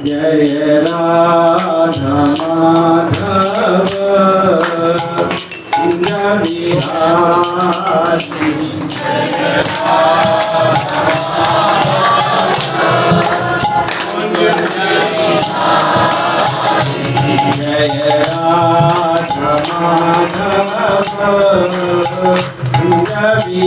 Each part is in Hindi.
जय राधा माधव बिहारी जय राधा माधव बिहारी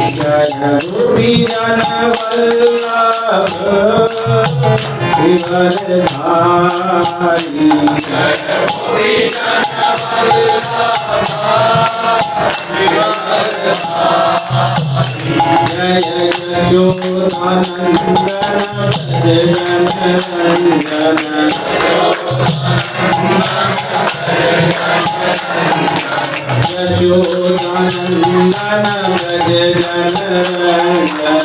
जय गोपी जन वल्लभ गिरधारी जय गोपी जन वल्लभ गिरधारी जय यशोदानंदन जननंदन यशोदानंदन जननंदन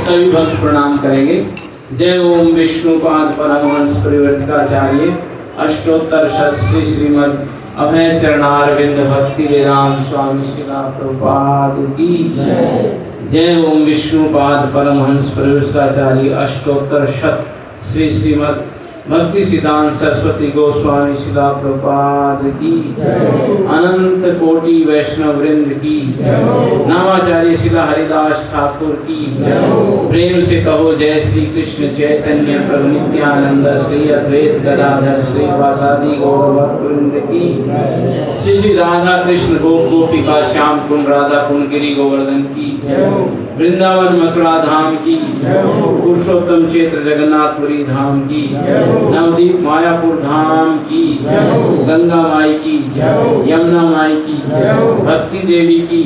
सभी भक्त प्रणाम करेंगे। जय ओम विष्णुपाद परमहंस परिव्राजकाचार्य अष्टोत्तर श्री श्रीमद् अभय चरणारविंद भक्ति वेदांत स्वामी श्रीला प्रभुपाद की जय। जय ओम विष्णुपाद परमहंस परिव्राजकाचार्य अष्टोत्तर श्री श्रीमद् भक्ति सिद्धांत सरस्वती गोस्वामी शिला प्रभुपाद की अनंत कोटि वैष्णव वृंद की नामाचार्य शिला हरिदास ठाकुर की प्रेम से कहो जय श्री कृष्ण चैतन्य प्रभु नित्यानंद श्री अद्वैत गदाधर श्री वासादि गौर भक्तवृंद की श्री श्री राधा कृष्ण गोपिका श्याम कुंड राधा कुंड गिरी गोवर्धन की वृंदावन मथुरा धाम की पुरुषोत्तम क्षेत्र जगन्नाथपुरी धाम की नवदीप मायापुर धाम की, गंगा माई की, यमुना माई की, भक्ति देवी की,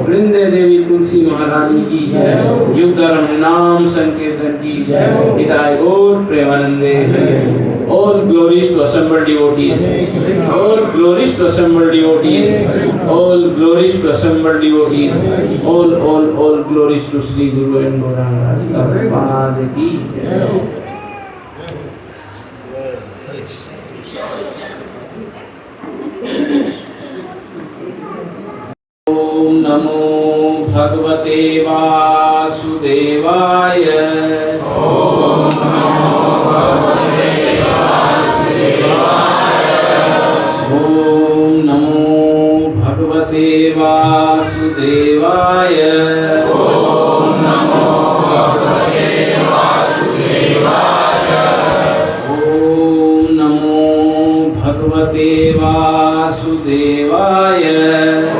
वृंदे देवी तुलसी महारानी की, युग धर्म नाम संकीर्तन की, हिताय गौर प्रेमानंदे। All glories to assembled devotees. All glories to assembled devotees. All glories to assembled devotees. All glories to Sri Guru and Gauranga Prabhupada ki jai. Om Namo Bhagavate Vasudevaya. वासुदेवाय। ओम नमो भगवते वासुदेवाय। ओम नमो भगवते वासुदेवाय।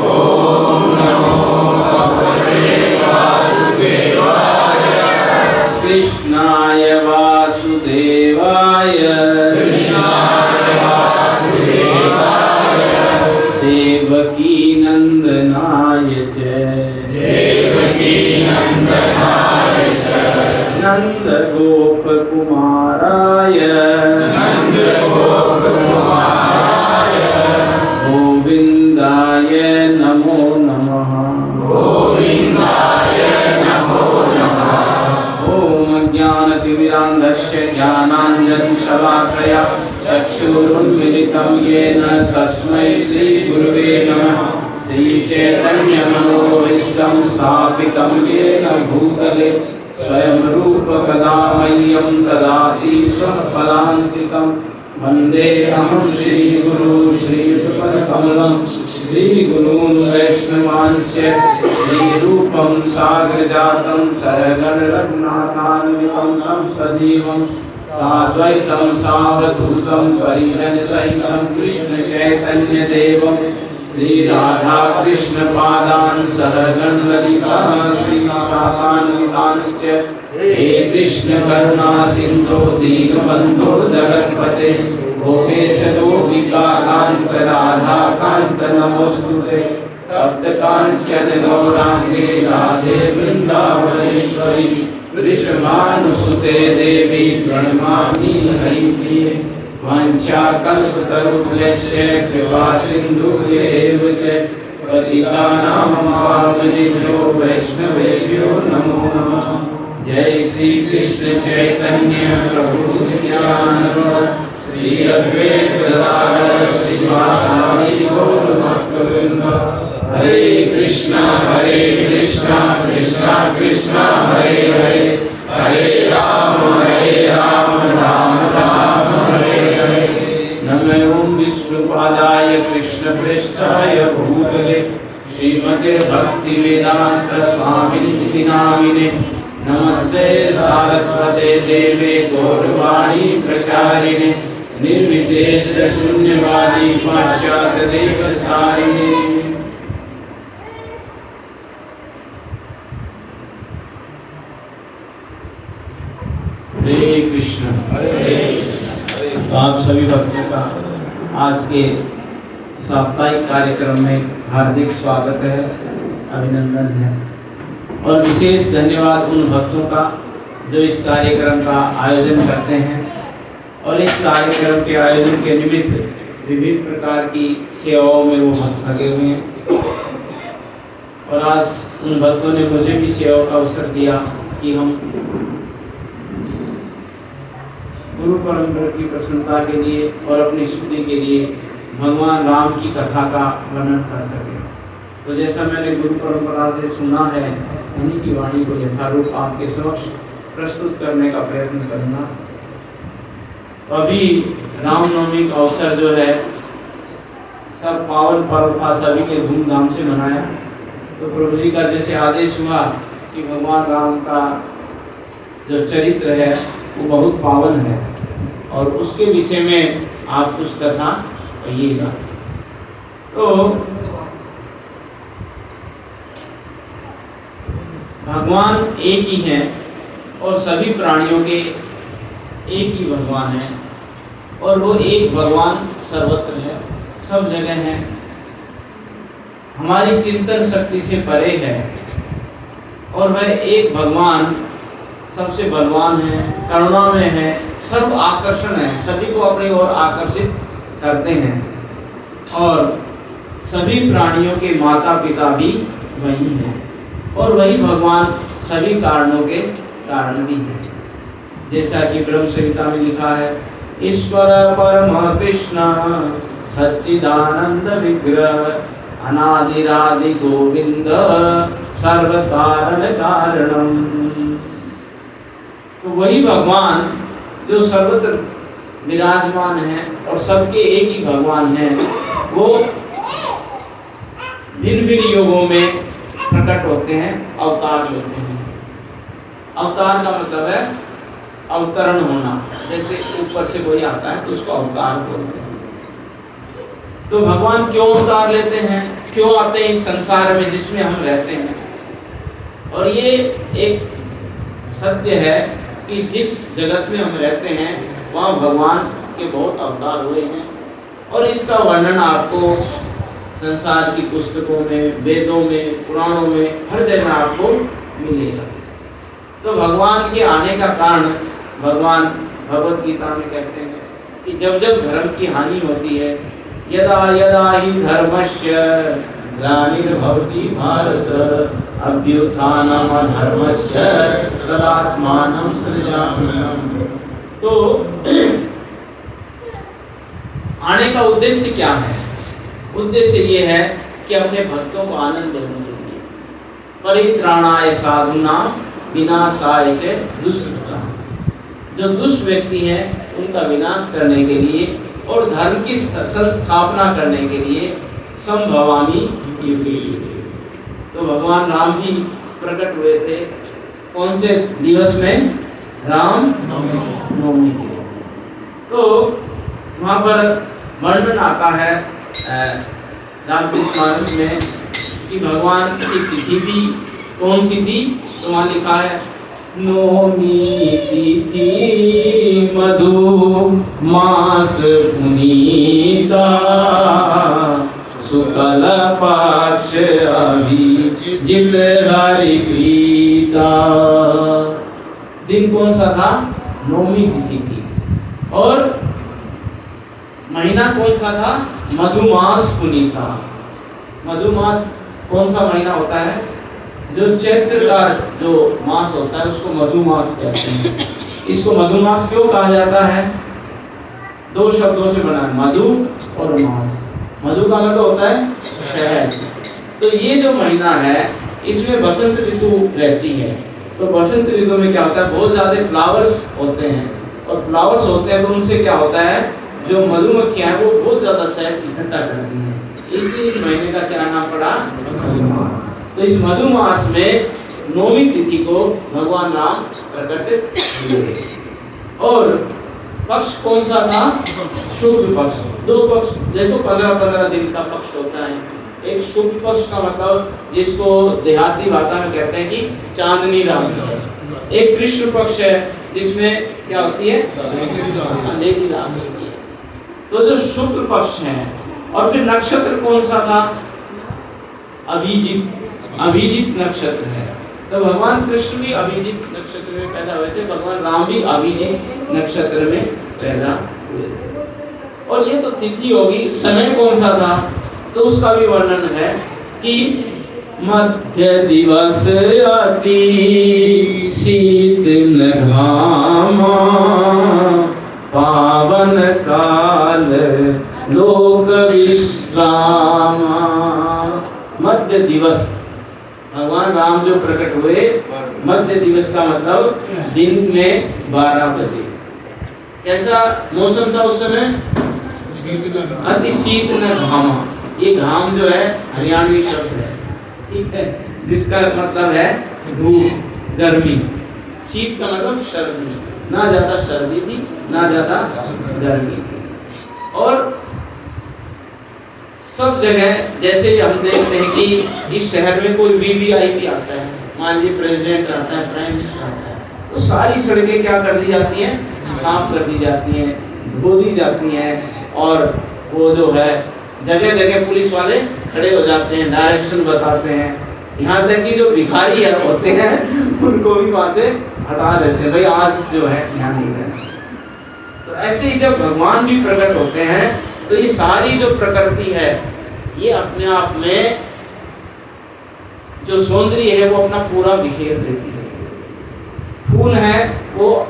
ओम नमो भगवते वासुदेवाय। कृष्णाय वासुदेवाय। देवकी नंदनाय च। देवकी नंदनाय च। नंद गोप कुमाराय। नंद गोप कुमाराय। गोविंदाय नमो नमः। गोविंदाय नमो नमः। ओम ज्ञानतिमिरान्धस्य ज्ञानाञ्जनशलाकया चक्षुरुन्मिलितं येन तस्मै श्री गुरुवे नमः। श्री चैतन्य मनोभीष्टं स्थापितं येन भूतले स्वयं रूप कदा मह्यं ददाति स्वपदान्तिकं। वन्दे अहं श्री गुरु श्रीयुतपदकमलं श्री गुरून् वैष्णवांश्च श्री रूपं साग्रजातं सरगण रघुनाथान्वितं तं सजीवं साद्वैतं सावधूतं परिजनसहितं कृष्ण चैतन्य देवं श्री राधा कृष्ण पादान् सहगण ललिता श्रीशाखान्वितान् च। हे कृष्ण करुणा सिन्धो दीनबन्धो जगत्पते गोपेश गोपिका कान्त राधा कान्त नमोस्तुते। तप्त कांचन गौरांगे राधे वृंदावनेश्वरी वृषभानुसुते देवी प्रणमामि हरिप्रिये। वाञ्छाकल्पतरुभ्यश्च कृपा सिन्धुभ्येव च पतितानां पावनेभ्यो वैष्णवेभ्यो नमो नमः। जय श्री कृष्ण चैतन्य प्रभु नित्यानंद श्री अद्वैत गदाधर श्रीवासादि गौर भक्तवृंद। हरे कृष्णा कृष्णा कृष्णा हरे हरे हरे राम राम राम हरे हरे। नमो विष्णुपादाय कृष्ण पृष्ठाय भूतले श्रीमते भक्ति वेदांत स्वामिनिति नामिने। नमस्ते सारस्वते देवे गौरवाणी प्रचारिणे निर्विशेष शून्यवादी पाश्चात्य देवतारिणे। हरे कृष्ण। तो आप सभी भक्तों का आज के साप्ताहिक कार्यक्रम में हार्दिक स्वागत है, अभिनंदन है और विशेष धन्यवाद उन भक्तों का जो इस कार्यक्रम का आयोजन करते हैं और इस कार्यक्रम के आयोजन के निमित्त विभिन्न प्रकार की सेवाओं में वो भक्त लगे हुए हैं। और आज उन भक्तों ने मुझे भी सेवा का अवसर दिया कि हम गुरु परंपरा की प्रसन्नता के लिए और अपनी स्तुति के लिए भगवान राम की कथा का वर्णन कर सके। तो जैसा मैंने गुरु परंपरा से सुना है उन्हीं की वाणी को यथारूप आपके समक्ष प्रस्तुत करने का प्रयत्न करूँगा। तो अभी रामनवमी का अवसर जो है सब पावन पर्व था, सभी ने धूमधाम से मनाया। तो प्रभु जी का जैसे आदेश हुआ कि भगवान राम का जो चरित्र है वो बहुत पावन है और उसके विषय में आप कुछ कथा कहिएगा। तो भगवान एक ही हैं और सभी प्राणियों के एक ही भगवान है और वो एक भगवान सर्वत्र है, सब जगह है, हमारी चिंतन शक्ति से परे है और वह एक भगवान सबसे बलवान है, करुणा में है, सर्व आकर्षण है, सभी को अपनी ओर आकर्षित करते हैं और सभी प्राणियों के माता पिता भी वही हैं और वही भगवान सभी कारणों के कारण भी है। जैसा कि ब्रह्म संहिता में लिखा है, ईश्वर परम कृष्ण सच्चिदानंद विग्रह अनादिरादि गोविंद सर्व कारण कारणम। तो वही भगवान जो सर्वत्र विराजमान है और सबके एक ही भगवान है, वो भिन्न भिन्न युगों में प्रकट होते हैं, अवतार लेते हैं। अवतार का मतलब है अवतरण होना, जैसे ऊपर से कोई आता है तो उसको अवतार बोलते हैं। तो भगवान क्यों अवतार लेते हैं, क्यों आते हैं इस संसार में जिसमें हम रहते हैं? और ये एक सत्य है कि जिस जगत में हम रहते हैं वहाँ भगवान के बहुत अवतार हुए हैं और इसका वर्णन आपको संसार की पुस्तकों में, वेदों में, पुराणों में हर जगह आपको मिलेगा। तो भगवान के आने का कारण भगवान भगवत गीता में कहते हैं कि जब जब धर्म की हानि होती है, यदा यदा ही धर्मस्य ग्लानिर्भवति भारत अभ्युत्थानम् अधर्मस्य तदात्मानं सृजाम्यहम्। तो आने का उद्देश्य क्या है? उद्देश्य ये है कि अपने भक्तों को आनंद देने के लिए, परित्राणाय साधूनां विनाशाय च दुष्कृतां, जो दुष्ट व्यक्ति हैं उनका विनाश करने के लिए और धर्म की संस्थापना करने के लिए संभवामि युगे युगे। तो भगवान राम भी प्रकट हुए थे कौन से दिवस में? राम नवमी के। तो वहाँ पर वर्णन आता है रामचरितमानस में कि भगवान की तिथि भी कौन सी थी? तो वहाँ लिखा है, नवमी तिथि मधु मास पुनीता शुक्ल पक्ष अभिजित हरि प्रीता। दिन कौन सा था? नवमी तिथि थी। और महीना कौन सा था? मधुमास पुनीता। मधुमास कौन सा महीना होता है? जो चैत्र का जो मास होता है उसको मधुमास कहते हैं। इसको मधुमास क्यों कहा जाता है? दो शब्दों से बना है, मधु और मास। मधु का मतलब होता है शहद। तो ये जो महीना है इसमें बसंत ऋतु रहती है। तो बसंत ऋतु में क्या होता है? बहुत ज्यादा फ्लावर्स होते हैं और फ्लावर्स होते हैं तो उनसे क्या होता है, जो मधुमक्खियां हैं वो बहुत ज्यादा शहद इकट्ठा करती हैं, इसलिए इस महीने का क्या नाम पड़ा? मधुमास। तो इस मधुमास में नौवीं तिथि को भगवान राम प्रकट हुए। और पक्ष कौन सा था? शुक्ल पक्ष। दो पक्ष देखो, 15-15 दिन का पक्ष होता है। एक शुक्ल पक्ष का मतलब जिसको देहाती भाषा में कहते हैं कि चांदनी रात है। एक कृष्ण पक्ष है जिसमें क्या होती है? अंधेरी रात होती है। तो जो शुक्ल पक्ष है, और फिर नक्षत्र कौन सा था? अभिजीत। अभिजीत नक्षत्र है। तो भगवान कृष्ण भी अभिजीत नक्षत्र में पैदा हुए थे, भगवान राम भी अभिजीत नक्षत्र में पैदा हुए थे। और ये तो तिथि होगी। समय कौन सा था? तो उसका भी वर्णन है कि मध्य दिवस अति शीतल घामा पावन काल लोक विश्रामा। मध्य दिवस, भगवान राम जो प्रकट हुए मध्य दिवस का मतलब दिन में 12 बजे। कैसा मौसम था उस समय? अति शीतल घामा। ये घाम जो है हरियाणवी शब्द है, ठीक है, जिसका मतलब है धूप, गर्मी। शीत का मतलब सर्दी, ना ज्यादा सर्दी थी ना ज्यादा गर्मी थी। और सब जगह जैसे हम देखते हैं कि इस शहर में कोई वीवीआईपी आता है, मान लीजिए प्रेसिडेंट आता है, प्राइम मिनिस्टर आता है, तो सारी सड़कें क्या कर दी जाती हैं, साफ कर दी जाती हैं, धो दी जाती हैं। और वो जो है जगह जगह पुलिस वाले खड़े हो जाते हैं, डायरेक्शन बताते हैं। यहाँ तक कि जो भिखारी होते हैं उनको भी वहाँ से हटा देते हैं, भाई आज जो है यहाँ नहीं रहना। तो ऐसे ही जब भगवान भी प्रकट होते हैं तो ये सारी जो प्रकृति है ये अपने आप में जो सौंदर्य है वो अपना पूरा बिखेर देती है। फूल हैं वो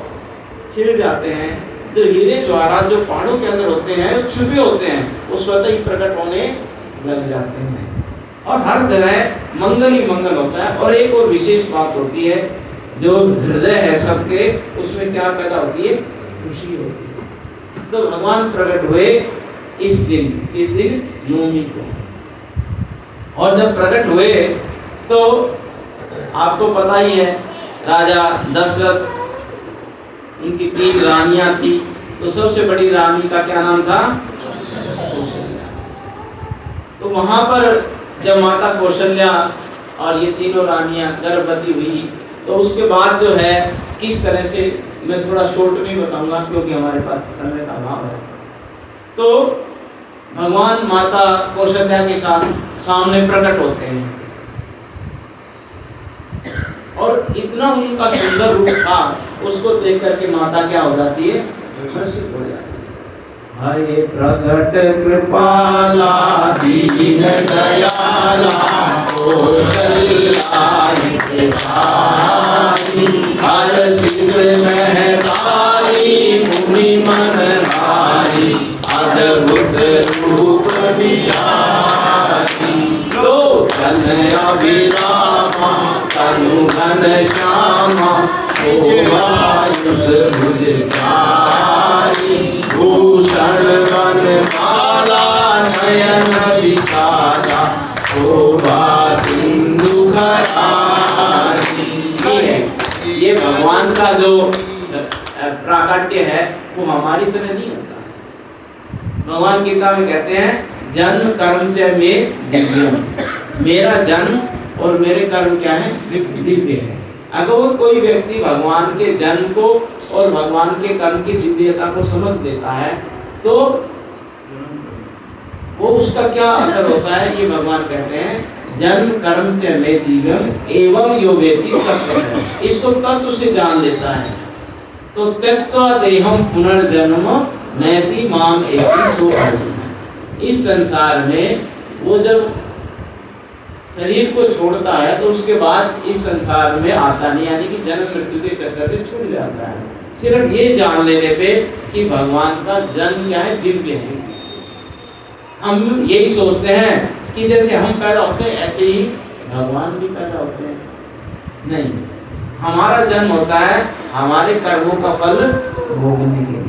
खिल जाते हैं, जो हीरे जवाहरात जो पहाड़ों के अंदर होते हैं वो छुपे होते हैं, वो स्वतः ही प्रकट होने लग जाते हैं। और हर जगह मंगल ही मंगल होता है। और एक और विशेष बात होती है, जो हृदय है सबके, उसमें क्या पैदा होती है, खुशी होती है। तो भगवान प्रकट हुए इस दिन नवमी को। और जब प्रकट हुए तो आपको पता ही है, राजा दशरथ, उनकी 3 रानियां थी। तो सबसे बड़ी रानी का क्या नाम था, कौशल्या। तो वहां पर जब माता कौशल्या और ये तीनों रानियां गर्भवती हुई, तो उसके बाद जो है किस तरह से, मैं थोड़ा शॉर्ट में बताऊंगा क्योंकि हमारे पास समय का अभाव है। तो भगवान माता कौशल्या के साथ सामने प्रकट होते हैं और इतना उनका सुंदर रूप था, उसको देख करके माता क्या हो जाती है, हर्षित हो जाती है। हरे प्रगट कृपाला दीन दयाला कौशल्या हितकारी, हर्षित महतारी मुनि मनहारी, अद्भुत रूप विचारी। लोचन अभिरामा तनु घनश्यामा, शोभायुष भुजचारी, भूषण वनमाला नयन विशाला, शोभा सिंधु खरारी। ये भगवान का जो प्राकट्य है वो हमारी तरह नहीं होता। भगवान गीता में कहते हैं, जन्म कर्म च में दिव्यम, मेरा जन्म और मेरे कर्म क्या है, दिव्य है। अगर कोई व्यक्ति भगवान के जन्म को और भगवान के कर्म की दिव्यता को समझ लेता है तो वो उसका क्या असर होता है, ये भगवान कहते हैं, जन्म कर्म च में दिव्यम एवं यो व्यक्ति तत्व है, इसको तत्व से जान लेता है। तो त्यक्त्वा देहम पुनर्जन्म नयति माम एति सो अर्जुन। इस संसार में वो जब शरीर को छोड़ता है तो उसके बाद इस संसार में आता नहीं, यानी कि जन्म मृत्यु के चक्कर से छूट जाता है। सिर्फ ये जान लेने पे कि भगवान का जन्म क्या है, दिव्य है। हम यही सोचते हैं कि जैसे हम पैदा होते हैं ऐसे ही भगवान भी पैदा होते हैं। नहीं, हमारा जन्म होता है हमारे कर्मों का फल भोगने के लिए।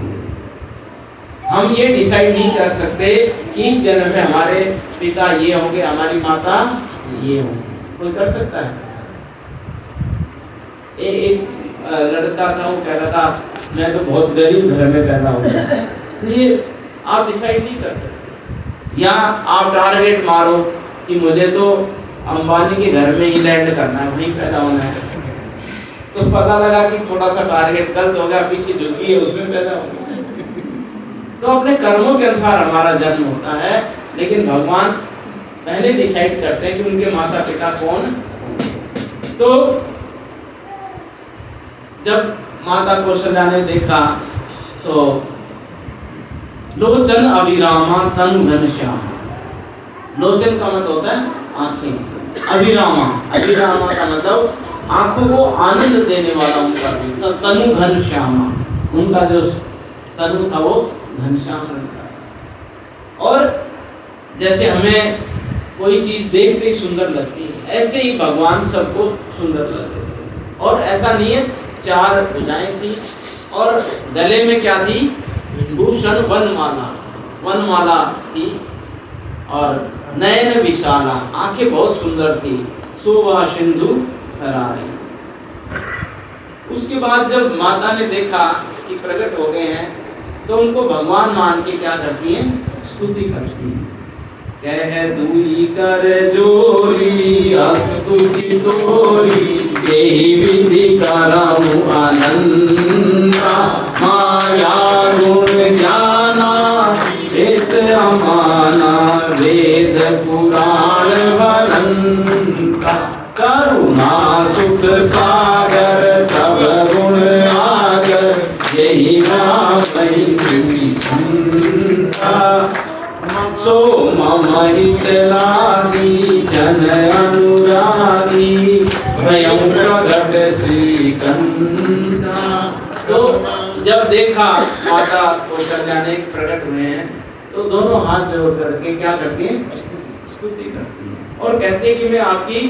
हम ये डिसाइड नहीं कर सकते कि इस जन्म में हमारे पिता ये होंगे, हमारी माता ये होंगे। कोई कर सकता है? एक लड़का था, वो कह रहा था मैं तो बहुत गरीब घर में पैदा हुआ। ये आप डिसाइड नहीं कर सकते। या आप टारगेट मारो कि मुझे तो अंबानी के घर में ही लैंड करना है, वहीं पैदा होना है, तो पता लगा कि थोड़ा सा टारगेट गलत हो गया, पीछे झुकी है उसमें पैदा हो गया। तो अपने कर्मों के अनुसार हमारा जन्म होता है, लेकिन भगवान पहले डिसाइड करते हैं कि उनके माता पिता कौन। तो जब माता कौशल्या ने देखा तो लोचन अभिरामा तनु घनश्यामा, लोचन का मतलब होता है आंखें, अभिरामा का मतलब आंखों को आनंद देने वाला उनका, तो तनु घनश्यामा, उनका जो तनु था वो घनश्याम रंग का। और जैसे हमें कोई चीज देखते ही सुंदर लगती है, ऐसे ही भगवान सबको सुंदर लगते थे। और ऐसा नहीं है, 4 भुजाएं थी और गले में क्या थी, भूषण वनमाला थी और नयन विशाला, आंखें बहुत सुंदर थी, शोभा सिंधु खरारी। उसके बाद जब माता ने देखा कि प्रकट हो गए हैं तो उनको भगवान मान के क्या करती है, स्तुति करती है। कह दुई कर जोरी स्तुति तोरी, यही विधि करहु अनंता माया गुण ज्ञाना हित अमाना वेद पुराण वरंता करुणा सुख सागर सब गुण आगर यही राम संता सो मम हित लागी जन अनुरागी भयं प्रगट श्रीकंठा। तो जब देखा माता कौशल्या ने प्रकट हुए हैं तो दोनों हाथ जोड़ करके क्या करती हैं? स्तुति करती हैं और कहते हैं कि मैं आपकी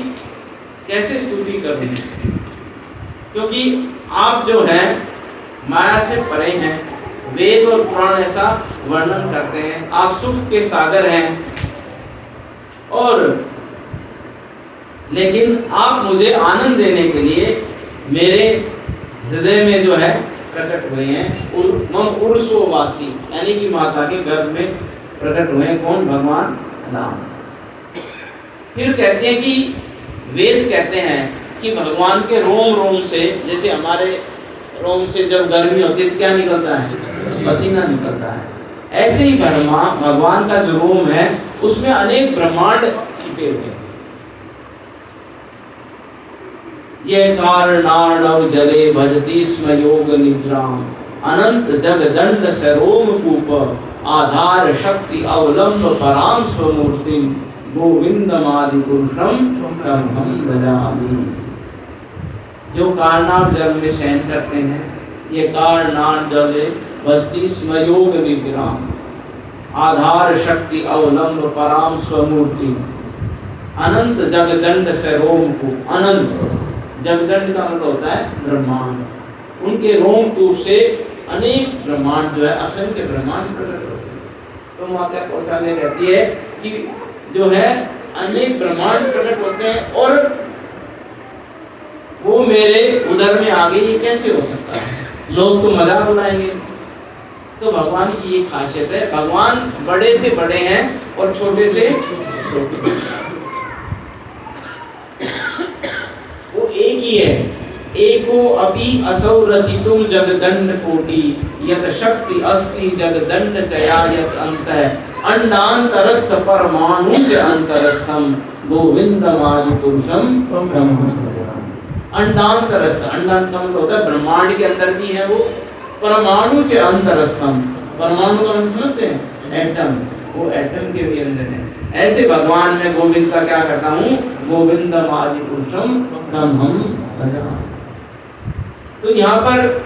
कैसे स्तुति करूं, क्योंकि आप जो हैं माया से परे हैं। वेद और पुराण ऐसा वर्णन करते हैं, आप सुख के सागर हैं और लेकिन आप मुझे आनंद देने के लिए मेरे हृदय में जो है प्रकट हुए हैं। मम उर्सोवासी यानी कि माता के गर्भ में प्रकट हुए हैं। कौन? भगवान राम। फिर कहते हैं कि वेद कहते हैं कि भगवान के रोम रोम से, जैसे हमारे रोम से जब गर्मी होती है तो क्या निकलता है? पसीना निकलता है। ऐसे ही भगवान का जो रोम है उसमें अनेक ब्रह्मांड छिपे हुए हैं। ये कारणार्णव जले भजती स्म योग निद्राम अनंत जगदंड सरोम कूप आधार शक्ति अवलंब पराम स्वमूर्ति गोविंदमादि पुरुषम तम हम भजामि। जो कारणार्थ जल में शयन करते हैं, ये कारणार्थ जले भजती स्म योग निद्राम आधार शक्ति अवलंब पराम स्वमूर्ति अनंत जगदंड सरोम कूप। अनंत जगदंड का मतलब होता है ब्रह्मांड। उनके रोम कूप से अनेक ब्रह्मांड जो है, असंख्य ब्रह्मांड प्रकट होते हैं। तो माता कौशल्या कहती है कि जो है अनेक ब्रह्मांड प्रकट होते हैं और वो मेरे उदर में आ गई, ये कैसे हो सकता है? लोग तो मजाक उड़ाएंगे। तो भगवान की ये खासियत है, भगवान बड़े से बड़े हैं और छोटे से छोटे। वो एक ही है। एको अपि असौ रचितुम जगदंड कोटि यत शक्ति अस्ति जगदंड चया यत अंतः अंडांतरस्थ परमाणु च अंतरस्थम गोविंदमादि पुरुषम तम। अंडांतरस्थ, अंडांत का मतलब होता है ब्रह्मांड के अंदर भी है वो। परमाणु च अंतरस्थम, परमाणु का मतलब समझते हैं? एटम, वो एटम के भी अंदर है। ऐसे भगवान में गोविंद का क्या करता हूँ? गोविंदमादि पुरुषम तम हम भजामि। तो यहाँ पर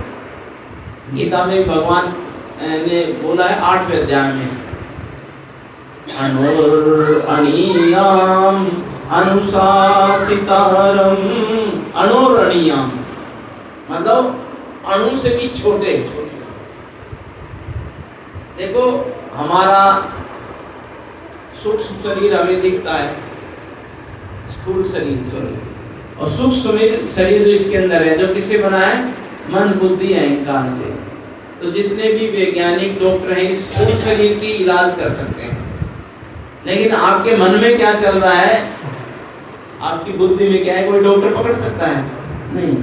गीता में भगवान ने बोला है 8वें अध्याय में अनोर अणीयाम अनुशासितारम। अणोर अणीयाम मतलब अणु से भी छोटे। देखो हमारा सूक्ष्म शरीर हमें दिखता है, स्थूल शरीर, और सूक्ष्म शरीर जो इसके अंदर है, जो किससे बना है? मन बुद्धि अहंकार से। तो जितने भी वैज्ञानिक डॉक्टर हैं इस स्थूल शरीर की इलाज कर सकते हैं, लेकिन आपके मन में क्या चल रहा है, आपकी बुद्धि में क्या है, कोई डॉक्टर पकड़ सकता है? नहीं।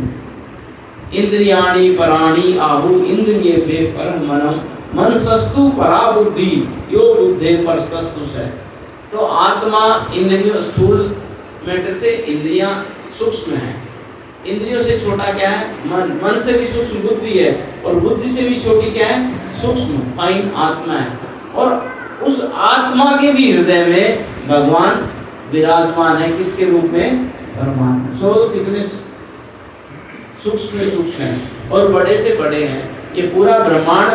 इंद्रियाणि पराणि आहु इंद्रिये परम मनम मन सस्तु परा बुद्धि यो बुद्धे परस्तस्तु है। तो आत्मा इंद्रियों, स्थूल मैटर से इंद्रियां सूक्ष्म है। इंद्रियों से छोटा क्या है? मन। मन से भी सूक्ष्म बुद्धि है और बुद्धि से भी छोटी क्या है? सूक्ष्म फाइन आत्मा है। और उस आत्मा के भी हृदय में भगवान विराजमान है। किसके रूप में? परमात्मा। सो कितने सूक्ष्म सूक्ष्म हैं और बड़े से बड़े हैं। ये पूरा ब्रह्मांड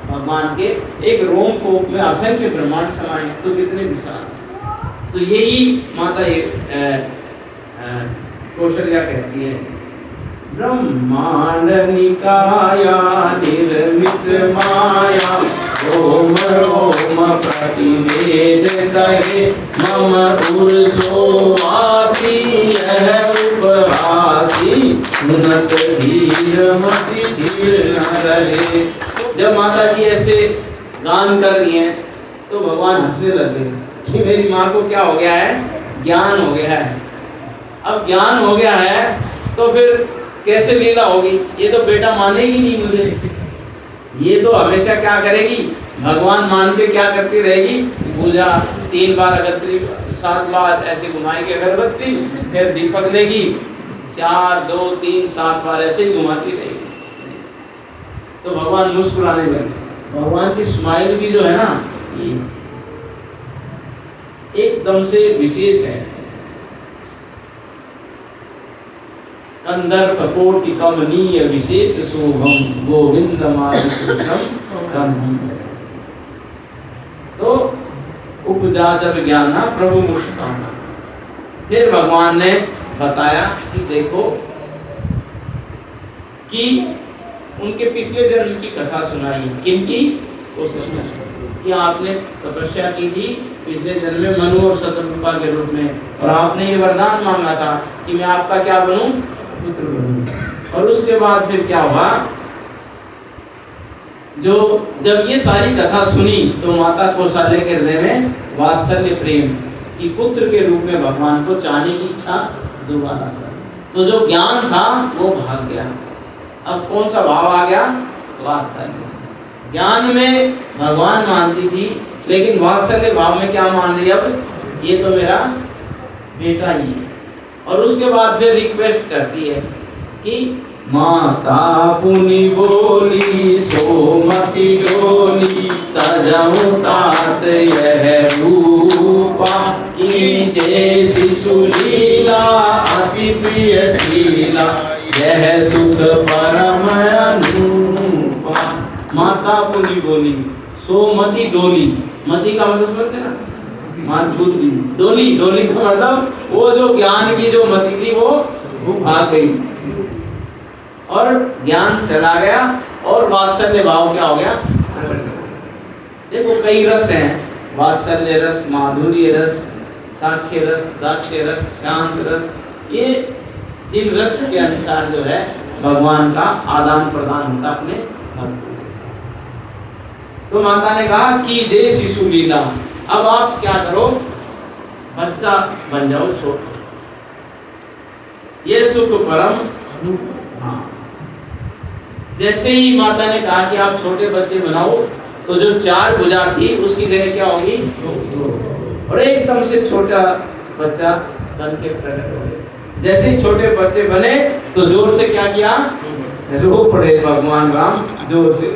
भगवान के एक रोम कोप में असंख्य ब्रह्मांड समाये, तो कितने विशाल। तो यही माता कौशल्या कहती है, ब्रह्मांड निकाया निर्मित माया रोम रोम प्रतिवेद कहे मम उर्सोवासी यह उपहासी उन्नत धीर मति धीर न रहे। जब माता जी ऐसे गान कर रही हैं तो भगवान हंसने लगे कि मेरी माँ को क्या हो गया है? ज्ञान हो गया है। अब ज्ञान हो गया है तो फिर कैसे लीला होगी? ये तो बेटा मानेगी नहीं मुझे। ये तो हमेशा क्या करेगी? भगवान मान के क्या करती रहेगी? पूजा 3 बार अगरबत्ती, 7 बार ऐसे घुमाएगी अगरबत्ती, फिर दीपक लेगी, 4 2 3 7 बार ऐसे ही घुमाती रहेगी। तो भगवान मुस्कुराने लगे। भगवान की स्माइल भी जो है ना, ये एकदम से विशेष है। कंदर्प कोटि कमनीय विशेष शोभम गोविंदमादिपुरुषम कंधम। तो उपजा जब ज्ञाना प्रभु मुस्काना। फिर भगवान ने बताया कि देखो कि उनके पिछले जन्म की कथा सुनाई। किनकी? कि आपने तपस्या की थी पिछले जन्म में मनु और शतरूपा के रूप में, और आपने ये वरदान मांगा था कि मैं आपका क्या बनूं? पुत्र बनूं। और उसके बाद फिर क्या हुआ? जो जब ये सारी कथा सुनी तो माता कौशल्या के हृदय में वात्सल्य प्रेम कि पुत्र के रूप में भगवान को चाहने की इच्छा दोबारा। तो जो ज्ञान था वो भाग गया। अब कौन सा भाव आ गया? वात्सल्य। ज्ञान में भगवान मानती थी, लेकिन वात्सल्य भाव में क्या मान रही? अब ये तो मेरा बेटा ही है। और उसके बाद फिर रिक्वेस्ट करती है कि माता पुनि बोली सोमति डोली तजहु तात यह रूपा की जय शिशु लीला अति प्रिय शीला यह सुख परम अनुपा। माता पुनि बोली सोमति डोली। मति का मतलब समझते ना? बुद्धि। डोली, डोली का मतलब वो जो ज्ञान की जो मति थी वो भाग गई और ज्ञान चला गया और वात्सल्य भाव क्या हो गया? देखो कई रस हैं, वात्सल्य रस, माधुर्य रस, साक्ष्य रस, दास्य रस, शांत रस। ये जिन रस के अनुसार जो है भगवान का आदान प्रदान होता अपने भक्त। तो माता ने कहा कि जय शिशु लीला, अब आप क्या करो? बच्चा बन जाओ छोटा। ये सुख परम। हाँ, जैसे ही माता ने कहा कि आप छोटे बच्चे बनाओ, तो जो 4 भुजा थी उसकी जगह क्या होगी? 2। और एकदम से छोटा बच्चा बन के प्रकट हो गए। जैसे ही छोटे बच्चे बने तो जोर से क्या किया? रो पड़े भगवान राम जोर से।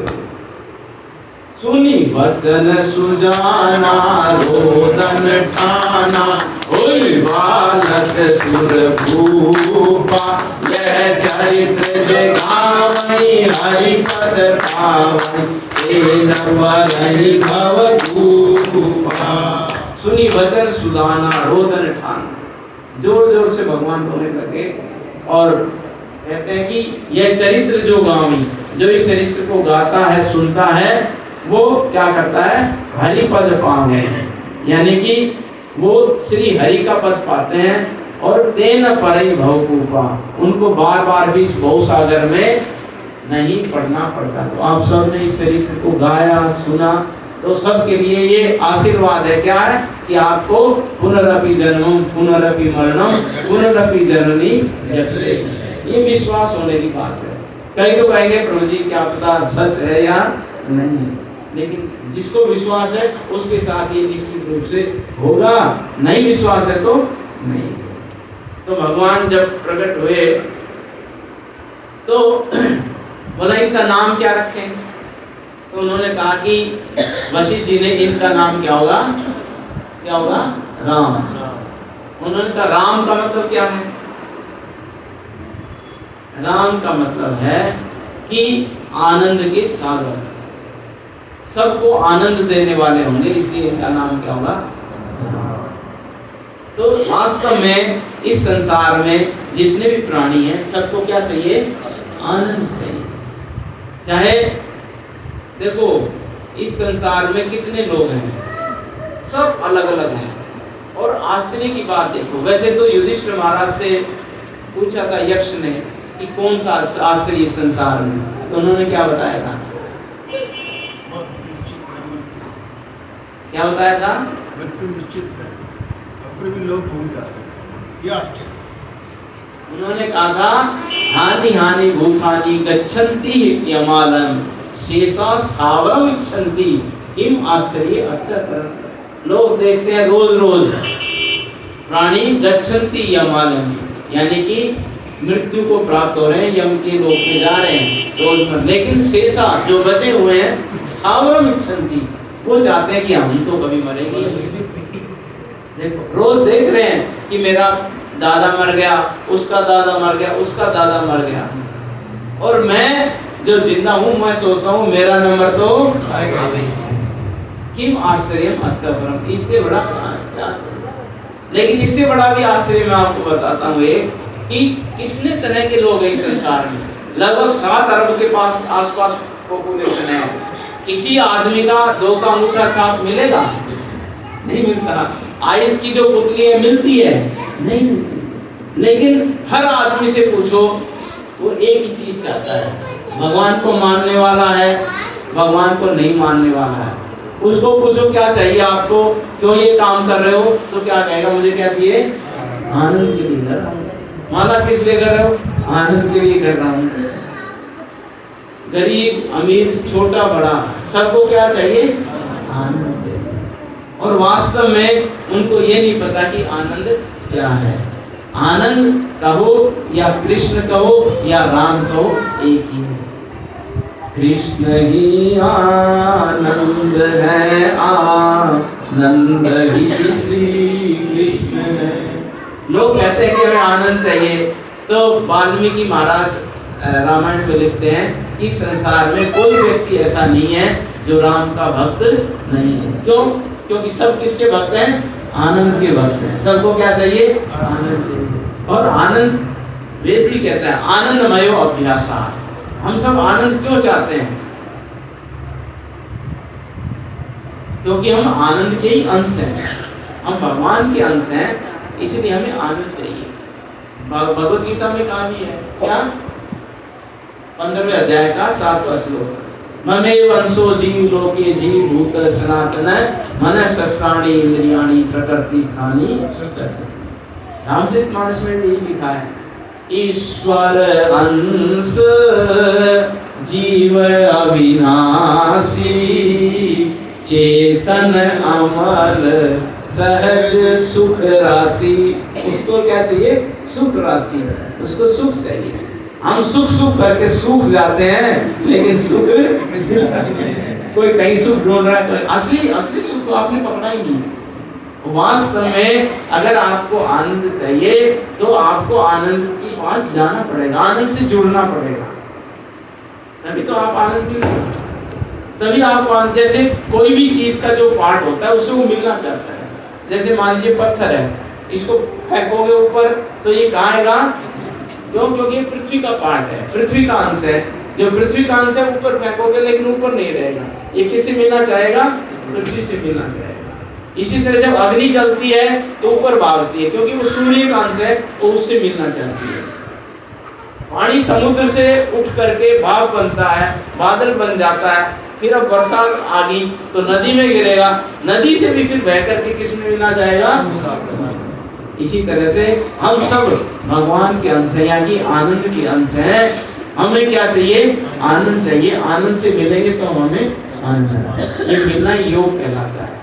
सुनी वचन सुजाना रोदन ठाना हुई बालक सुर भूपा यह चरित्र जगावई हरि पद पावई भव भूपा। सुनी वचन सुजाना रोदन ठाना, जोर जोर से भगवान रोने लगे और कहते हैं कि यह चरित्र जो गावी, जो इस चरित्र को गाता है सुनता है, वो क्या करता है? हरि पद पावे, यानी कि वो श्री हरि का पद पाते हैं और तेन परई भवकूपा, उनको बार बार भी इस भव सागर में नहीं पढ़ना पड़ता। तो आप सब ने इस चरित्र को गाया सुना, तो सबके लिए ये आशीर्वाद है। क्या है? कि आपको पुनरपि जन्मम पुनरपि मरणम पुनरपि जननी जठरे, ये विश्वास होने की बात है। कई तो कहेंगे प्रभु जी क्या पता सच है या नहीं, लेकिन जिसको विश्वास है उसके साथ ये निश्चित रूप से होगा, नहीं विश्वास है तो नहीं। तो भगवान जब प्रकट हुए तो बोला इनका नाम क्या रखें? तो उन्होंने कहा कि वशिष्ठ जी ने इनका नाम क्या होगा? क्या होगा? राम। उन्होंने कहा राम का मतलब क्या है? राम का मतलब है कि आनंद के सागर, सबको आनंद देने वाले होंगे, इसलिए इनका नाम क्या होगा? तो वास्तव में इस संसार में जितने भी प्राणी हैं सबको क्या चाहिए? आनंद चाहिए। चाहे देखो इस संसार में कितने लोग हैं, सब अलग अलग हैं। और आश्चर्य की बात देखो, वैसे तो युधिष्ठिर महाराज से पूछा था यक्ष ने कि कौन सा आश्चर्य इस संसार में, तो उन्होंने क्या बताया था? क्या बताया था? मृत्यु निश्चित है, फिर भी लोग भूल जाते हैं, यह आश्चर्य। उन्होंने कहा था हानि हानि भूतानि गच्छन्ति यमालम शेषा स्थावरम इच्छन्ति किम आश्चर्य अत्यतरम। लोग देखते हैं रोज रोज प्राणी गच्छन्ति यमालम, यानी कि मृत्यु को प्राप्त हो रहे हैं, यम के लोक में जा रहे हैं रोज पर, लेकिन शेषा जो बचे हुए हैं स्थावरम इच्छन्ति, वो चाहते हैं कि हम तो कभी मरेंगे। देखो रोज देख रहे हैं कि मेरा दादा मर गया, उसका दादा मर गया, उसका दादा मर गया, और मैं जो जिंदा हूं मैं सोचता हूं मेरा नंबर तो आएगा। किम आश्चर्यम अत्यपरम, इससे बड़ा क्या। लेकिन इससे बड़ा भी आश्चर्य मैं आपको बताता हूँ कि कितने तरह के लोग हैं इस संसार में। लगभग 7 अरब के पास आसपास पॉपुलेशन है। किसी आदमी का 2 का अंगूठा छाप मिलेगा? नहीं मिलता। आइस की जो पुतली है मिलती है? नहीं मिलती। लेकिन हर आदमी से पूछो वो एक ही चीज चाहता है, भगवान को मानने वाला है, भगवान को नहीं मानने वाला है। उसको पूछो क्या चाहिए आपको, क्यों ये काम कर रहे हो, तो क्या कहेगा मुझे क्या चाहिए, आनंद के लिए कर रहा हूँ। माला किस लिए कर रहे हो? आनंद के लिए कर रहा हूँ। गरीब अमीर छोटा बड़ा सबको क्या चाहिए? आनंद चाहिए। और वास्तव में उनको ये नहीं पता कि आनंद क्या है। आनंद कहो या कृष्ण कहो या राम कहो एक ही है। कृष्ण ही आनंद है, आनंद ही श्री कृष्ण है। लोग कहते हैं कि हमें आनंद चाहिए, तो वाल्मीकि महाराज रामायण में लिखते हैं कि संसार में कोई व्यक्ति ऐसा नहीं है जो राम का भक्त नहीं है। क्यों? क्योंकि सब किसके भक्त हैं? आनंद के भक्त हैं। सबको क्या चाहिए? आनंद चाहिए। और आनंद वेद भी कहता है आनंदमयो अभ्यासा। हम सब आनंद क्यों चाहते हैं? क्योंकि हम आनंद के ही अंश हैं, हम भगवान के अंश हैं, इसलिए हमें आनंद चाहिए। भगवद गीता में कहा भी है क्या? 15वें अध्याय का 7वां श्लोक, ममेव अंशो जीव लोके जीव भूत सनातन मन शस्त्राणि इंद्रियाणि प्रकृति स्थानी। रामचरितमानस में यही लिखा है, ईश्वर अंश जीव अविनाशी चेतन अमल सहज सुख राशि। उसको क्या चाहिए? सुख राशि, उसको सुख चाहिए। हम सुख सुख करके सूख जाते हैं, लेकिन सुख कोई कहीं सुख ढूंढ रहा है, कोई असली सुख तो आपने पकड़ा ही नहीं। वास्तव में अगर आपको आनंद चाहिए तो आपको आनंद के पास जाना पड़ेगा, आनंद से जुड़ना पड़ेगा, तभी तो आप आनंद मिलेगा। तभी आप जैसे कोई भी चीज का जो पार्ट होता है उससे वो मिलना चाहता है। जैसे मान लीजिए पत्थर है, इसको फेंकोगे ऊपर तो ये कहाँ आएगा? क्यों? क्योंकि ये पृथ्वी का पार्ट है, पृथ्वी का अंश है। जो पृथ्वी का अंश है ऊपर फेंकोगे लेकिन ऊपर नहीं रहेगा। ये किससे मिलना चाहेगा? पृथ्वी से मिलना चाहेगा। इसी तरह से अग्नि जलती है तो ऊपर भागती है, क्योंकि वो सूर्य का अंश है, वो उससे मिलना चाहती है। पानी समुद्र से उठ करके भाप बनता है, बादल बन जाता है, फिर अब बरसात आ गई तो नदी में गिरेगा, नदी से भी फिर बह करके किस में मिलना चाहेगा? इसी तरह से हम सब भगवान के अंश हैं, यानी आनंद के अंश हैं। हमें क्या चाहिए? आनंद चाहिए। आनंद से मिलेंगे तो हमें आनंद, ये मिलना योग कहलाता है।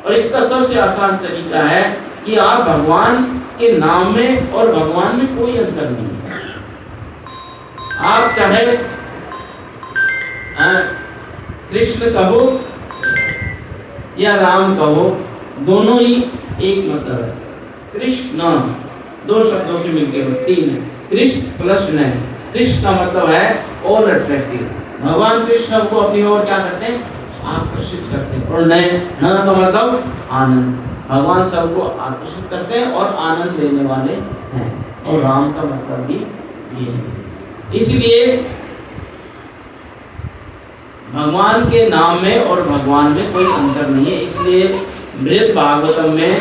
और इसका सबसे आसान तरीका है कि आप भगवान के नाम में और भगवान में कोई अंतर नहीं है। आप चाहे कृष्ण कहो या राम कहो, दोनों ही एक मतलब है। कृष्ण 2 शब्दों से मिलकर 3 है। कृष्ण प्लस न, कृष्ण का मतलब है ऑल अट्रैक्टिव। भगवान कृष्ण को अपनी ओर क्या करते हैं? आकर्षित करते हैं। और न का मतलब आनंद। भगवान सबको आकर्षित करते हैं और आनंद देने वाले हैं। और राम का मतलब भी ये है। इसलिए भगवान के नाम में और भगवान में कोई अंतर नहीं है। इसलिए बृहद भागवतम में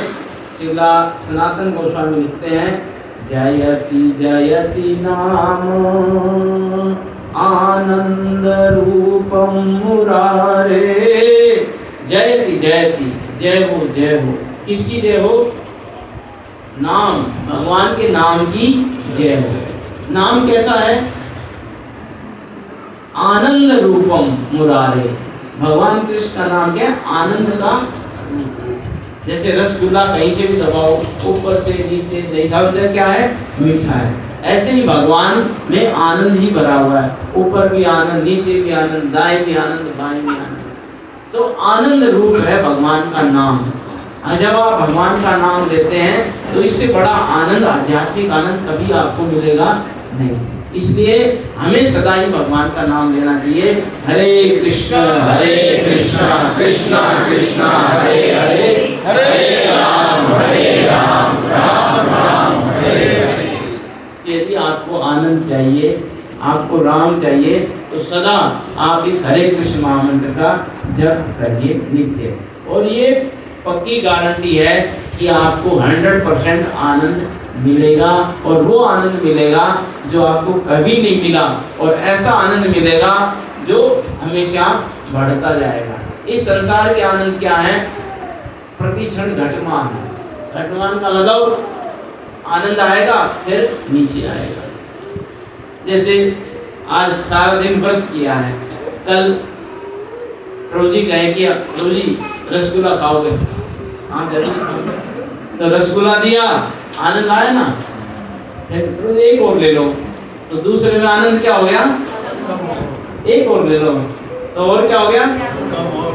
श्रीला सनातन गोस्वामी लिखते हैं, जयति जयति नाम आनंद रूपम मुरारे। जयति जयति, जय हो जय हो। किसकी जय हो? नाम, भगवान के नाम की जय हो। नाम कैसा है? आनंद रूपम मुरारे। भगवान कृष्ण का नाम क्या है? आनंद का। जैसे रसगुल्ला कहीं से भी दबाओ, ऊपर से नीचे से क्या है? मीठा है। ऐसे ही भगवान में आनंद ही भरा हुआ है, ऊपर भी आनंद, नीचे भी आनंद, दाएं भी आनंद, बाएं भी आनंद। तो आनंद रूप है भगवान का नाम। जब आप भगवान का नाम लेते हैं तो इससे बड़ा आनंद, आध्यात्मिक आनंद कभी आपको मिलेगा नहीं। इसलिए हमें सदा ही भगवान का नाम लेना चाहिए। हरे कृष्णा कृष्णा कृष्णा हरे हरे, हरे राम राम राम हरे हरे। यदि आपको आनंद चाहिए, आपको राम चाहिए, तो सदा आप इस हरे कृष्ण महामंत्र का जप करिए नित्य। और ये पक्की गारंटी है कि आपको 100% आनंद मिलेगा, और वो आनंद मिलेगा जो आपको कभी नहीं मिला, और ऐसा आनंद मिलेगा जो हमेशा बढ़ता जाएगा। इस संसार के आनंद क्या है? प्रति क्षण घटमान। घटमान का लगाओ, आनंद आएगा फिर नीचे आएगा। जैसे आज सारा दिन व्रत किया है, कल प्रभु जी कहे कि प्रभु जी रसगुल्ला खाओगे? हाँ जरूर। तो रसगुल्ला दिया, आनंद आया ना, फिर एक और ले लो, तो दूसरे में आनंद क्या हो गया? एक और ले लो, तो और क्या हो गया?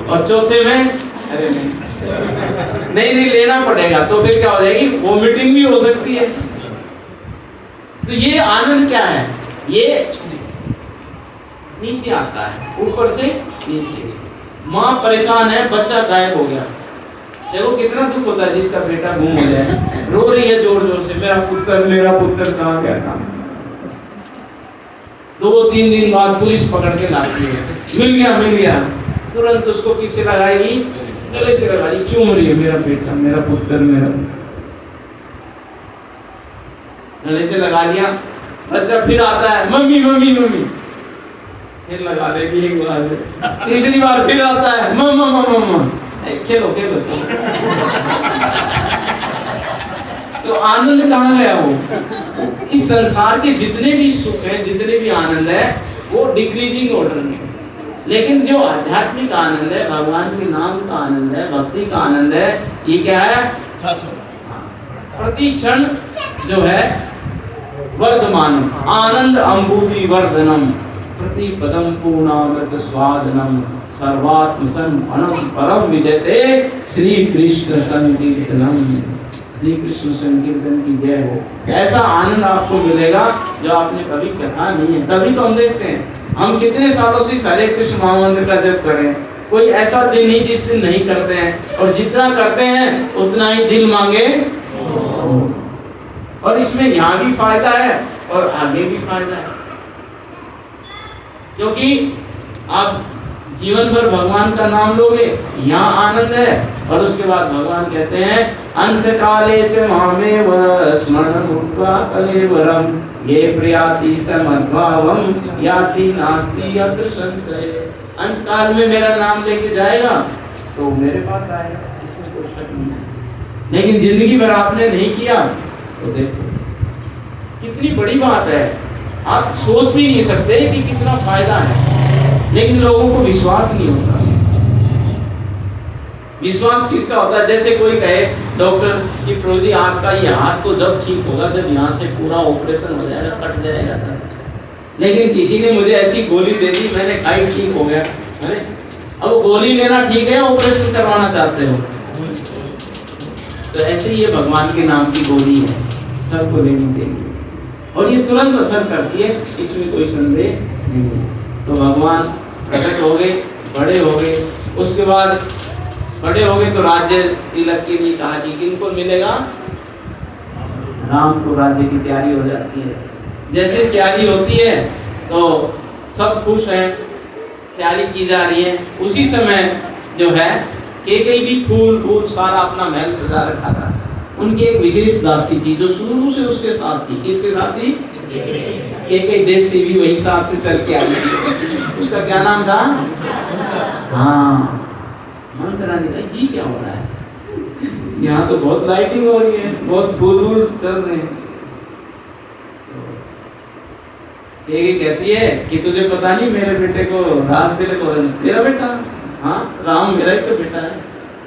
और चौथे में अरे नहीं लेना पड़ेगा, तो फिर क्या हो जाएगी? वोमिटिंग भी हो सकती है। तो ये आनंद क्या है? ये नीचे आता है, ऊपर से नीचे। माँ परेशान है, बच्चा गायब हो गया, देखो कितना दुख होता है जिसका बेटा गुम हो जाए, रो रही है जोर जोर से, मेरा पुत्र कहाँ गया था। 2-3 दिन बाद पुलिस पकड़ के लाती है, मिल गया। तुरंत उसको किससे लगाएगी? गले से लगाई, चूम रही है, मेरा बेटा, मेरा पुत्र, मेरा। गले से लगा लिया, बच्चा फिर आता है, मम्मी मम्मी मम्मी, फिर लगा देगी एक बार, तीसरी बार फिर आता है, मम्मा मम्मा मम्मा, खेलो। तो आनंद कहाँ गया वो? इस संसार के जितने भी सुख है, जितने भी आनंद है, वो डिक्रीजिंग ऑर्डर में। लेकिन जो आध्यात्मिक आनंद है, भगवान के नाम का आनंद है, भक्ति का आनंद है, ये क्या है? प्रति क्षण जो है वर्धमान आनंद अम्बुधि वर्धनम प्रति पदम पूर्णामृत स्वादनम सर्वात्म संपन्नम परम विजयते श्री कृष्ण संकीर्तनम। श्री कृष्ण संकीर्तन की जय हो। ऐसा आनंद आपको मिलेगा जो आपने कभी चखा नहीं है। तभी तो हम देखते हैं, हम कितने सालों से हरे कृष्ण महामंत्र का जप करें, कोई ऐसा दिन नहीं जिस दिन नहीं करते हैं, और जितना करते हैं उतना ही दिल मांगे। और इसमें यहाँ भी फायदा है और आगे भी फायदा है, क्योंकि आप जीवन भर भगवान का नाम लोगे, यहाँ आनंद है, और उसके बाद भगवान कहते हैं अंत काले च मामेव स्मरणं भूत्वा कलेवरम ये प्रयाति समद्भावम याति नास्ति अत्र संशय। अंत काल में मेरा नाम लेके जाएगा तो मेरे पास आएगा, इसमें कोई शक नहीं। लेकिन जिंदगी भर आपने नहीं किया तो देखो कितनी बड़ी बात है, आप सोच भी नहीं सकते कि कितना फायदा है, लेकिन लोगों को विश्वास नहीं होता। विश्वास किसका होता है? जैसे कोई कहे डॉक्टर कि प्रभु जी आपका ये हाथ तो जब ठीक होगा जब यहाँ से पूरा ऑपरेशन हो जाएगा, कट जाएगा। लेकिन किसी ने मुझे ऐसी गोली दे दी, मैंने खाई, ठीक हो गया। अरे अब गोली लेना ठीक है, ऑपरेशन करवाना चाहते हो? तो ऐसे ही ये भगवान के नाम की गोली है, सबको लेनी चाहिए और ये तुरंत असर करती है, इसमें कोई संदेह नहीं है। तो भगवान प्रकट हो गए, बड़े हो गए, उसके बाद बड़े हो गए तो राज्य तिलक के लिए कहा कि किनको मिलेगा? राम को राज्य की तैयारी हो जाती है। जैसे तैयारी होती है तो सब खुश हैं, तैयारी की जा रही है। उसी समय जो है केकई भी फूल सारा अपना महल सजा रखा था। उनकी एक विशेष दासी थी जो शुरू से उसके साथ थी। किसके साथ थी? केकई देश से भी वही साथ से चल के आई थी। उसका क्या नाम था? हाँ, मंत्रा ने कहा ये क्या हो रहा है? यहाँ तो बहुत लाइटिंग हो रही है, बहुत फूल वूल चल रहे हैं। एक कहती है कि तुझे पता नहीं मेरे बेटे को रास तिलक हो रहा है। तेरा बेटा? हाँ, राम मेरा ही तो बेटा है।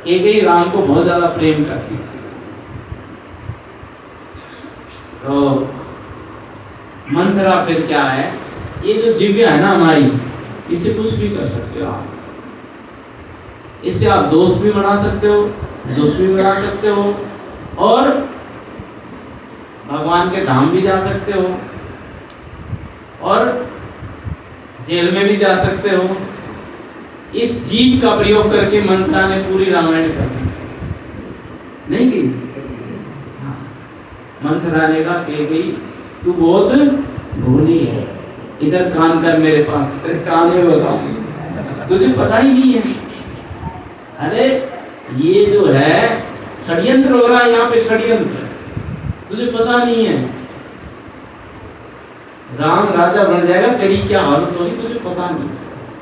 एक राम को बहुत ज्यादा प्रेम करती थी। तो मंथरा फिर क्या है, ये जो जिव्या है ना हमारी, इसे कुछ भी कर सकते हो आप। इससे आप दोस्त भी बना सकते हो, दुश्मन भी बना सकते हो, और भगवान के धाम भी जा सकते हो, और जेल में भी जा सकते हो। इस जीव का प्रयोग करके मंत्रा ने पूरी रामायण कर दी, नहीं की? मंत्रा ने कहा कि भाई तू बहुत भोली है, इधर कान कर मेरे पास, तेरे कान में बताऊं, तुझे पता ही नहीं है। अरे ये जो है षड्यंत्र हो रहा है यहाँ पे, षड्यंत्र, तुझे पता नहीं है। राम राजा बन जाएगा, तेरी क्या हालत होगी तुझे पता नहीं।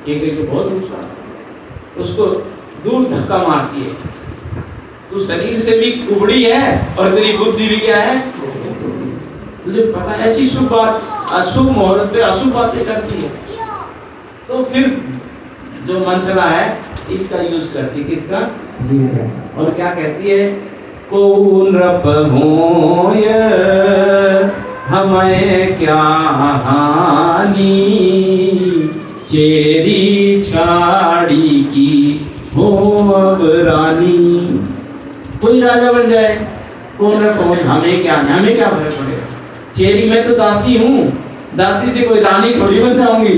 केकई को बहुत गुस्सा, उसको दूर धक्का मारती है। तू शरीर से भी कुबड़ी है और तेरी बुद्धि भी क्या है, तुझे पता है। ऐसी शुभ बात, अशुभ मुहूर्त पे अशुभ बातें करती है। तो फिर जो मंत्रा है इसका यूज करती, किसका? और क्या कहती है, को नृप होय हमें क्या हानि, चेरी छाड़ी की हो अब रानी। कोई राजा बन जाए, कौन नृप हो, हमें क्या, हमें क्या फर्क पड़ेगा। चेरी में तो दासी हूँ, दासी से कोई रानी थोड़ी बन जाऊंगी,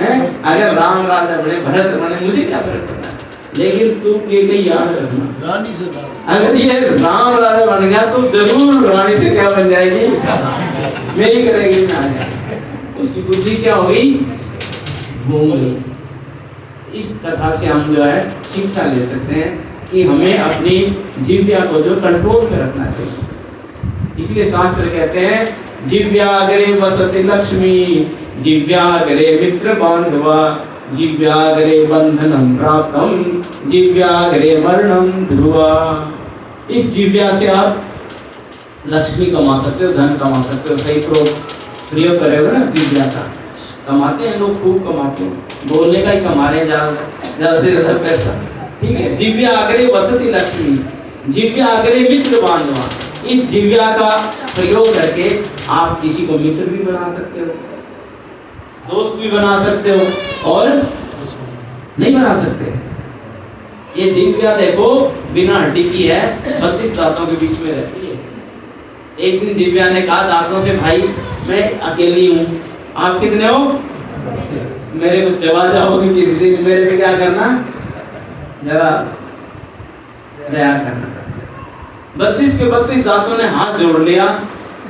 हैं? अगर राम राजा बने, भरत बने, मुझे क्या फर्क पड़ता है। लेकिन तू केकई याद रखना, रानी से अगर ये राम राजा बन गया तो जरूर रानी से क्या बन जाएगी, मेरी करेगी ना। उसकी बुद्धि क्या हो गई, घूम गई। इस कथा से हम जो है शिक्षा ले सकते हैं कि हमें अपनी जिव्या को जो कंट्रोल में रखना चाहिए। इसलिए शास्त्र कहते हैं जिव्याग्रे वसति लक्ष्मी, जिव्याग्रे मित्र बांधवा, जिव्याग्रे बंधनम प्राप्तम, जिव्याग्रे मरणम ध्रुवा। इस जिव्या से आप लक्ष्मी कमा सकते हो, धन कमा सकते हो। सही प्रयोग करेगा ना जिव्या का, कमाते हैं लोग, खूब कमाते हैं, बोलने का ही कमा रहे हैं ज्यादा से ज्यादा पैसा, ठीक है। जिव्याग्रे वसति लक्ष्मी, जिव्याग्रे मित्र बांधवा। इस जिव्या का प्रयोग करके आप किसी को मित्र भी बना सकते हो, दोस्त भी बना सकते हो, और नहीं बना सकते। ये जिव्या देखो बिना हड्डी की है, 32 दांतों के बीच में रहती है। एक दिन जिव्या ने कहा दांतों से, भाई मैं अकेली हूँ, आप कितने हो, मेरे को चबा जाओगे किसी दिन, मेरे पे क्या करना, जरा दया करना। 32 के 32 दांतों ने हाथ जोड़ लिया,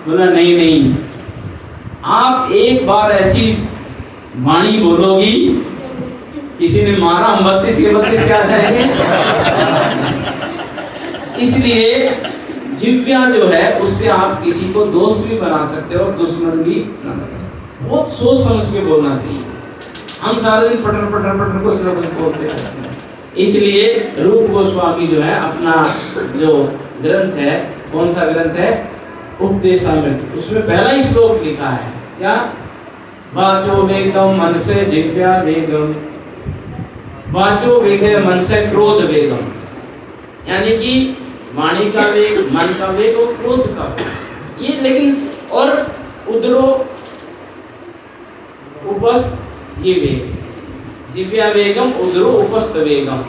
बोला नहीं नहीं, आप एक बार ऐसी वाणी बोलोगी, किसी ने मारा, हम 32 के 32 क्या जाएंगे। इसलिए जिव्या जो है उससे आप किसी को दोस्त भी बना सकते हो और दुश्मन भी बना सकते हो। बहुत सोच समझ के बोलना चाहिए। हम सारा दिन पटर पटर पटर कुछ ना कुछ बोलते रहते हैं। इसलिए रूप गोस्वामी जो है अपना जो ग्रंथ है, कौन सा ग्रंथ है, उपदेशामृत, उसमें पहला ही श्लोक लिखा है क्या, वाचो वेगम मन से जिव्या वेगम, वाचो वेग मन से क्रोध वेगम, यानी कि वाणी का वेग, मन का वेग और क्रोध का वेग। ये लेकिन और उदरो उपस्थ, ये वेग, जिव्या वेगम उदरो उपस्थ वेगम,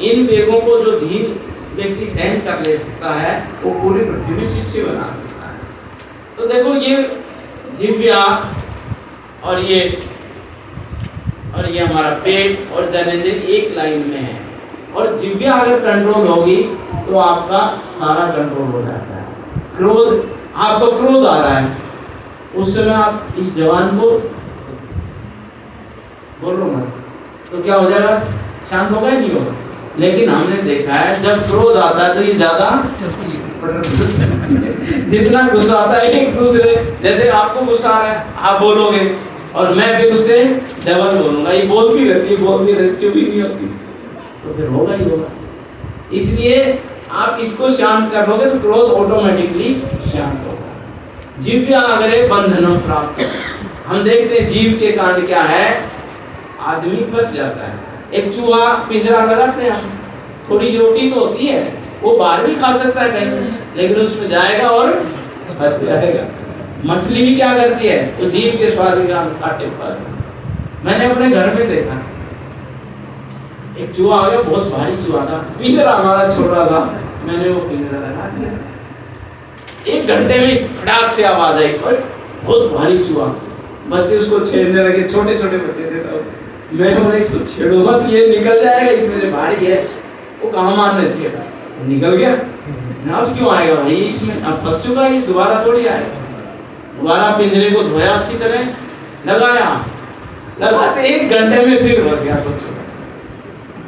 इन वेगों को जो धीर व्यक्ति सहन कर ले सकता है वो पूरी पृथ्वी में शिष्य बना सकता है। तो देखो ये जिव्या और ये हमारा पेट और जननेंद्रिय एक लाइन में है, और जिव्या अगर कंट्रोल होगी तो आपका सारा कंट्रोल हो जाता है। क्रोध, आपको क्रोध आ रहा है, उस समय आप इस जवान को बोल रहा हूँ तो क्या हो जाएगा, शांत होगा ही नहीं होगा। लेकिन हमने देखा है जब क्रोध आता है तो ये ज्यादा जितना गुस्सा आता है एक दूसरे, जैसे आपको गुस्सा आ रहा है आप बोलोगे और मैं फिर उससे डबल बोलूंगा, ये बोलती रहती चुप ही नहीं होती, तो फिर होगा ही होगा। इसलिए आप इसको शांत कर लोगे तो क्रोध ऑटोमेटिकली शांत होगा। जीव्य आग्रह बंधनम प्राप्त। हम देखते हैं जीव के कांड क्या है, आदमी फंस जाता है। एक चूहा पिंजरा लगाते हैं हम, थोड़ी रोटी तो होती है, वो बाहर भी खा सकता है कहीं, लेकिन उसमें जाएगा और फंस जाएगा। मछली भी क्या करती है, वो जीव के स्वाद का काटे पर। मैंने अपने घर में देखा, एक चूहा आ गया, बहुत भारी चूहा था, पिंजरा हमारा छोटा था, मैंने वो पिंजरा लगा दिया। 1 घंटे में फटाक से आवाज आई, और बहुत भारी चूहा। बच्चे उसको छेड़ने लगे, छोटे छोटे बच्चे थे। मैं बोला इसको छेड़ूंगा तो ये निकल जाएगा, इसमें से भारी है। वो कहाँ मारने छेड़ा, निकल गया। अब क्यों आएगा भाई, इसमें अब फंस चुका, ये दोबारा थोड़ी आएगा। दोबारा पिंजरे को धोया अच्छी तरह, लगाया, लगाते 1 घंटे में फिर फंस गया। सोचो,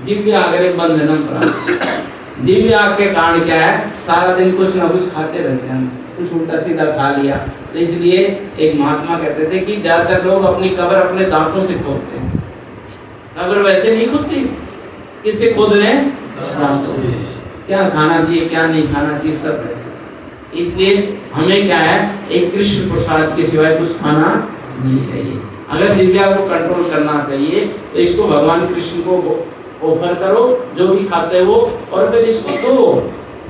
जीव्य आग्रह बंधनम प्राप्त। जीव्य आग्रह के कारण क्या है, सारा दिन कुछ ना कुछ खाते रहते हैं, कुछ उल्टा सीधा खा लिया। तो इसलिए एक महात्मा कहते थे कि ज्यादातर लोग अपनी कब्र अपने दांतों से खोदते हैं। कब्र वैसे नहीं खुदती, किससे खोद रहे हैं, दांतों से। क्या खाना चाहिए क्या नहीं खाना चाहिए सब वैसे। इसलिए हमें क्या है, एक कृष्ण प्रसाद के सिवाय कुछ खाना नहीं चाहिए। अगर दिव्या को कंट्रोल करना चाहिए तो इसको भगवान कृष्ण को ऑफर करो, जो भी खाते हो, और फिर इसको दो,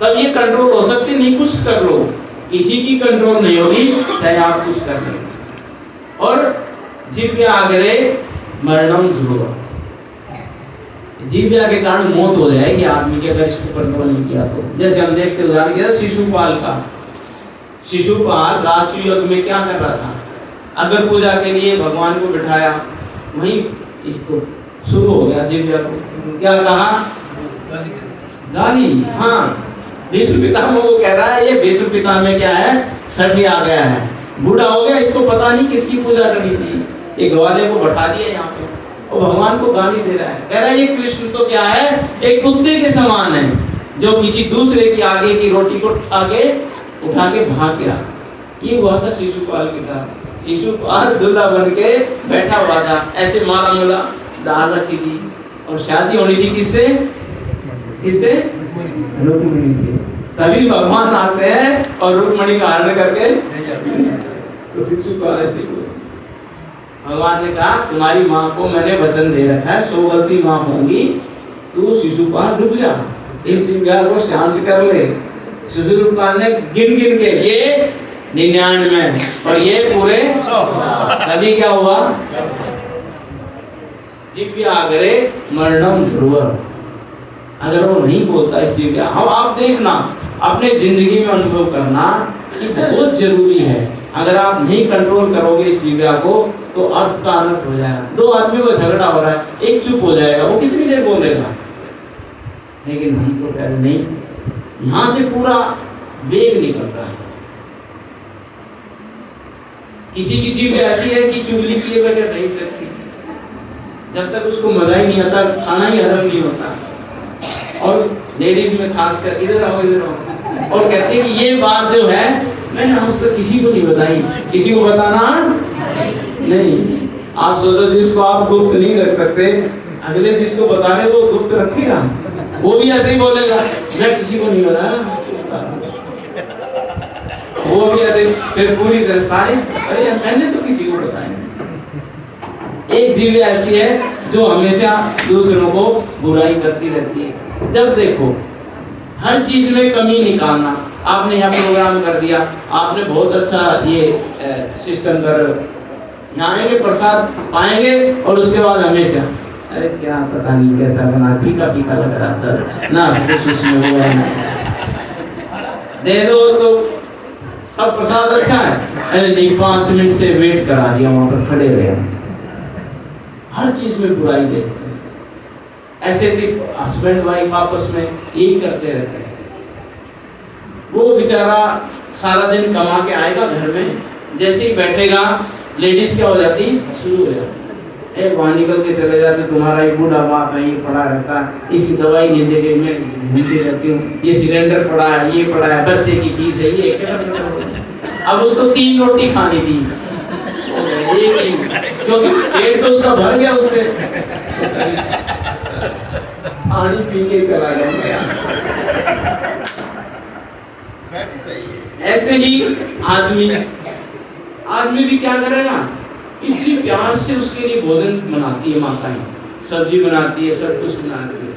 तब ये कंट्रोल हो सकती। नहीं कुछ कर लो, किसी की कंट्रोल नहीं होगी, चाहे आप कुछ कर लें। और जीव्य आग्रह मरणम ध्रुव। जीव्या के कारण मौत हो जाएगी आदमी के, अगर इसको कंट्रोल नहीं किया तो। जैसे हम देखते उदाहरण के शिशुपाल का, शिशुपाल राष्ट्रीय युद्ध में क्या कर रहा था, अगर पूजा के लिए भगवान को बिठाया, वहीं इसको शुरू हो गया। दिव्या को क्या कहा, गाली। हाँ, विष्णु पितामह को कह रहा है, ये विष्णु पितामह में क्या है, सठी आ गया है, बूढ़ा हो गया, इसको पता नहीं किसकी पूजा करनी थी, ये ग्वाले को बैठा दिया यहाँ पे, और भगवान को गाली दे रहा है। कह रहा है ये कृष्ण तो क्या है, एक कुत्ते के समान है, जो किसी दूसरे की आगे की रोटी को उठा के भाग गया। ये हुआ था शिशुपाल के साथ। शिशुपाल दूल्हा बन के बैठा हुआ था, ऐसे मारा मुला दाल रखी थी, और शादी होनी थी किससे, किससे, रुक्मिणी से। तभी भगवान आते हैं और रुक्मिणी का हरण करके, तो शिशुपाल ऐसे हुआ। भगवान ने कहा तुम्हारी माँ को मैंने वचन दे रखा है, 100 गलती माफ होंगी, तू शिशुपाल रुक जा, इस विकार को शांत कर ले। शिशुपाल ने गिन गिन के ये 99 और ये पूरे 100, तभी क्या हुआ, जीव्य आग्रह मरणम ध्रुव। अगर वो नहीं बोलता इस जीव्या, हम आप देखना अपने जिंदगी में अनुभव करना कि बहुत जरूरी है। अगर आप नहीं कंट्रोल करोगे इस जीव्या को तो अर्थ का अनर्थ हो जाएगा। 2 आदमियों का झगड़ा हो रहा है, एक चुप हो जाएगा, वो कितनी देर बोलेगा, लेकिन हम तो कह रहे नहीं, यहाँ से पूरा वेग निकलता है। किसी की जीभ ऐसी है कि चुगली किए बगैर रह सकती, जब तक उसको मजा ही नहीं आता, खाना ही हजम नहीं होता। और लेडीज में खासकर, इधर आओ इधर आओ, और कहते हैं कि ये बात जो है मैंने आज तक किसी को नहीं बताई, किसी को बताना नहीं। आप सोचो जिसको आप गुप्त नहीं रख सकते, अगले जिसको बता रहे वो गुप्त रखेगा, वो भी ऐसे ही बोलेगा, मैं किसी को नहीं बताया, वो भी ऐसे फिर पूरी तरह सारे, अरे मैंने तो किसी को बताया। एक जीव ऐसी है जो हमेशा दूसरों को बुराई करती रहती है। जब देखो हर चीज में कमी निकालना, आपने यहाँ प्रोग्राम कर दिया, आपने बहुत अच्छा ये सिस्टम कर, यहाँ आएंगे प्रसाद पाएंगे और उसके बाद हमेशा अरे क्या पता नहीं कैसा बना, फीका फीका लग रहा सर ना, कुछ उसमें हुआ दे दो तो सब प्रसाद अच्छा है, अरे नहीं 5 मिनट से वेट करा दिया, वहां पर खड़े रहे। हर चीज में बुराई देखते हैं, ऐसे भी हस्बैंड वाइफ आपस में यही करते रहते हैं। वो बेचारा सारा दिन कमा के आएगा घर में, जैसे ही बैठेगा लेडीज क्या हो जाती, शुरू हो जाती, वहां निकल के चले जाते, तुम्हारा एक बूढ़ा बाप है, ये पड़ा रहता है, इसकी दवाई नहीं दे के मैं घूमती रहती हूँ, ये सिलेंडर पड़ा है, ये पड़ा है, बच्चे की फीस है, ये अब उसको 3 रोटी खानी थी, क्योंकि पेट तो उसका भर गया, उससे पानी पी के चला गया। ऐसे ही आदमी भी क्या करेगा, इतनी प्यार से उसके लिए भोजन बनाती है माताएं, सब्जी बनाती है, सब कुछ बनाती है।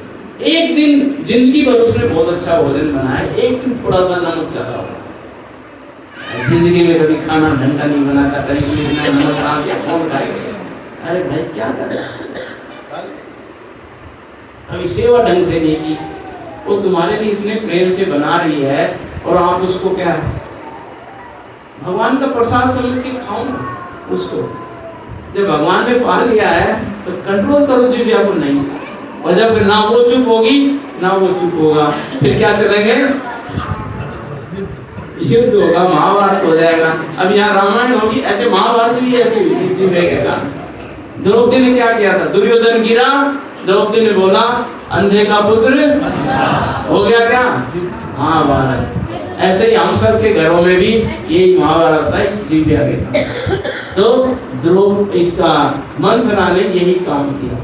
एक दिन जिंदगी भर उसने बहुत अच्छा भोजन बनाया, एक दिन थोड़ा सा नमक ज्यादा होगा। जिंदगी में कभी खाना ढंग का नहीं बनाता, कभी इतना नमक खा के कौन खाएगा? अरे भाई क्या कर रहा है, अभी सेवा ढंग से नहीं की, वो तुम्हारे लिए इतने प्रेम से बना रही है और आप उसको क्या है, भगवान का प्रसाद समझ के खाओ उसको। जब भगवान ने पा लिया है तो कंट्रोल करो जीविया को नहीं, और जब फिर ना वो चुप होगी ना वो चुप होगा, फिर क्या चलेंगे, युद्ध होगा, महाभारत हो जाएगा। अब यहाँ रामायण होगी, ऐसे महाभारत भी ऐसे हुई जीवेगा। द्रौपदी ने क्या किया था, दुर्योधन गिरा, द्रौपदी ने बोला अंधे का पुत्र हो गया क्या, महाभारत। ऐसे ही हम सब के घरों में भी यही महाभारत था, इस जीविया के। तो ध्रुव इसका मंथरा ने यही काम किया,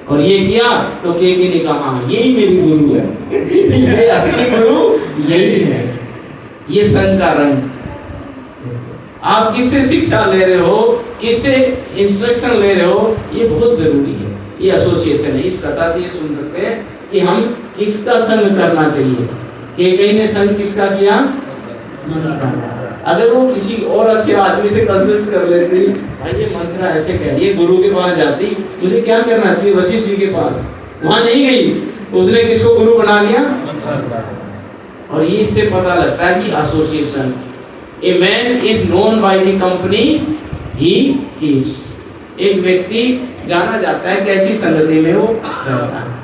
और ये किया तो केकी ने कहा यही मेरी गुरु है, ये असली गुरु यही है, ये संग का रंग। आप किससे शिक्षा ले रहे हो, किससे इंस्ट्रक्शन ले रहे हो, ये बहुत जरूरी है। ये एसोसिएशन है, इस कथा से ये सुन सकते हैं कि हम किसका संग करना चाहिए। केकई ने संग किसका किया, अगर वो किसी और अच्छे आदमी से कंसल्ट कर लेती, भाई ये मंत्र ऐसे कह रही है, गुरु के पास जाती, मुझे क्या करना चाहिए, वशिष्ठ जी के पास, वहां नहीं गई, उसने किसको गुरु बना लिया। और ये इससे पता लगता है कि association, a man is known by the company he keeps. एक व्यक्ति जाना जाता है कैसी संगति में वो रहता है।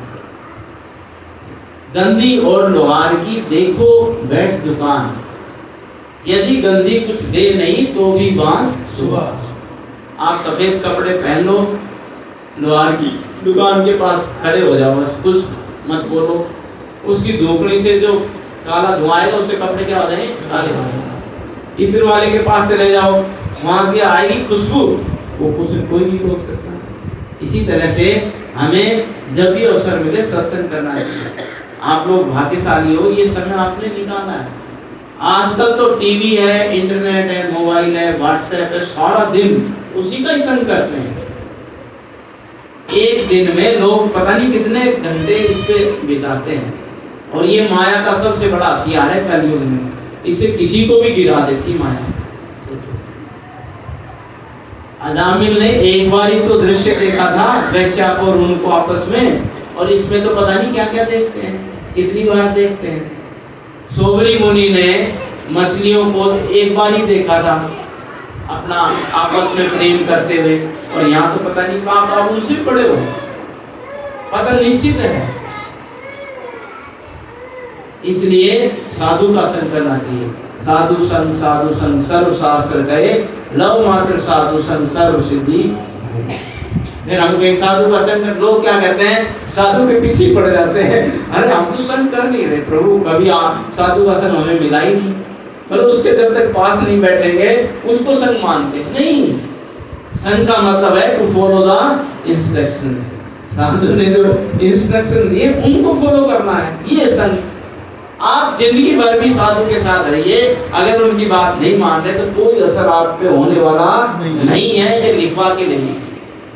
गंदी और लोहार की देखो बैठ दुकान, यदि गंदी कुछ दे नहीं तो भी बांस सुबास। आप सफेद कपड़े पहन लो, लोहार की दुकान के पास खड़े हो जाओ, बस कुछ मत बोलो, उसकी धूपनी से जो काला धुआं आएगा उससे कपड़े क्या हो जाएंगे, काले हो जाएंगे। इत्र वाले के पास चले जाओ, वहां की आएगी खुशबू, वो कुछ कोई नहीं रोक सकता। इसी तरह से हमें जब भी अवसर मिले सत्संग करना चाहिए। आप लोग भाग्यशाली हो, ये समय आपने निकाला है। आजकल तो टीवी है, इंटरनेट है, मोबाइल है, व्हाट्सएप है, सारा दिन उसी का ही संग करते हैं। एक दिन में लोग पता नहीं कितने घंटे इस पे बिताते हैं, और ये माया का सबसे बड़ा हथियार है कलयुग में, इसे किसी को भी गिरा देती माया। अजामिल ने एक बार ही तो दृश्य देखा था वैश्या और उनको आपस में, और इसमें तो पता नहीं क्या क्या देखते हैं, कितनी बार देखते हैं। सोबरी मुनि ने मछलियों को एक बार ही देखा था अपना आपस में प्रेम करते हुए, और यहाँ तो पता नहीं कहाँ उनसे पड़े हो, पता निश्चित है। इसलिए साधु का संग करना चाहिए। साधु संग सर्व शास्त्र कहे, लव मात्र साधु संग सर्व सिद्धि। फिर हम कहीं साधु का संग, लोग क्या कहते हैं, साधु के पीछे पड़ जाते हैं, अरे हम तो संग कर नहीं रहे प्रभु, कभी साधु का संग हमें मिला ही नहीं, मतलब उसके जब तक पास नहीं बैठेंगे उसको संग मानते नहीं। संग का मतलब है टू फॉलो द इंस्ट्रक्शंस। साधु ने जो इंस्ट्रक्शन दिए उनको फॉलो करना है, ये संग। आप जिंदगी भर भी साधु के साथ रहिए, अगर उनकी बात नहीं मान रहे तो कोई असर आप पे होने वाला नहीं है। ये लिखवा के लेंगे।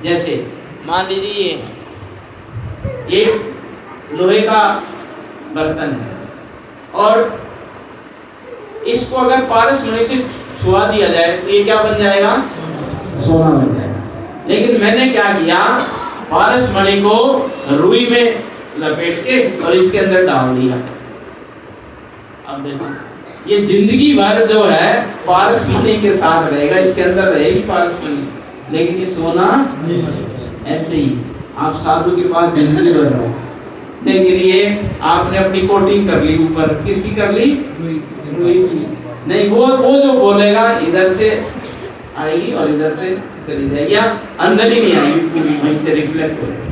जैसे मान लीजिए ये लोहे का बर्तन है, और इसको अगर पारस मणि से छुआ दिया जाए तो ये क्या बन जाएगा, सोना बन जाएगा। लेकिन मैंने क्या किया, पारस मणि को रुई में लपेट के और इसके अंदर डाल दिया। अब देखो ये जिंदगी भर जो है पारस मणि के साथ रहेगा, इसके अंदर रहेगी पारस मणि, लेकिन ये सोना ऐसे ही आप साधु के पास जिंदगी भर रहो। लेकिन ये आपने अपनी कोटिंग कर ली, ऊपर किसकी कर ली, रुई की। नहीं, वो जो बोलेगा इधर से आएगी और इधर से चली जाएगी, या अंदर ही नहीं आएगी, पूरी वहीं से रिफ्लेक्ट हो जाएगी।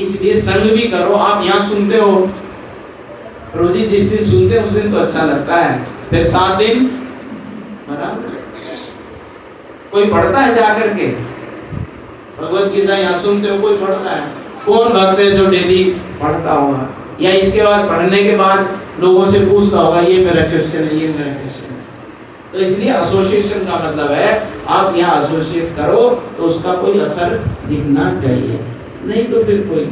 इसलिए संग भी करो। आप यहाँ सुनते हो प्रभु जी, जिस दिन सुनते हैं उस दिन तो अच्छा लगता है, फिर 7 दिन बराबर कोई पढ़ता है जाकर के भगवत गीता, यहाँ सुनते हो कोई पढ़ता है, कौन भक्त है जो डेली पढ़ता होगा, या इसके बाद पढ़ने के बाद लोगों से पूछता होगा ये मेरा क्वेश्चन है, ये मेरा क्वेश्चन है। तो इसलिए एसोसिएशन का मतलब है आप यहाँ एसोसिएट करो तो उसका कोई असर दिखना चाहिए, नहीं तो फिर कोई,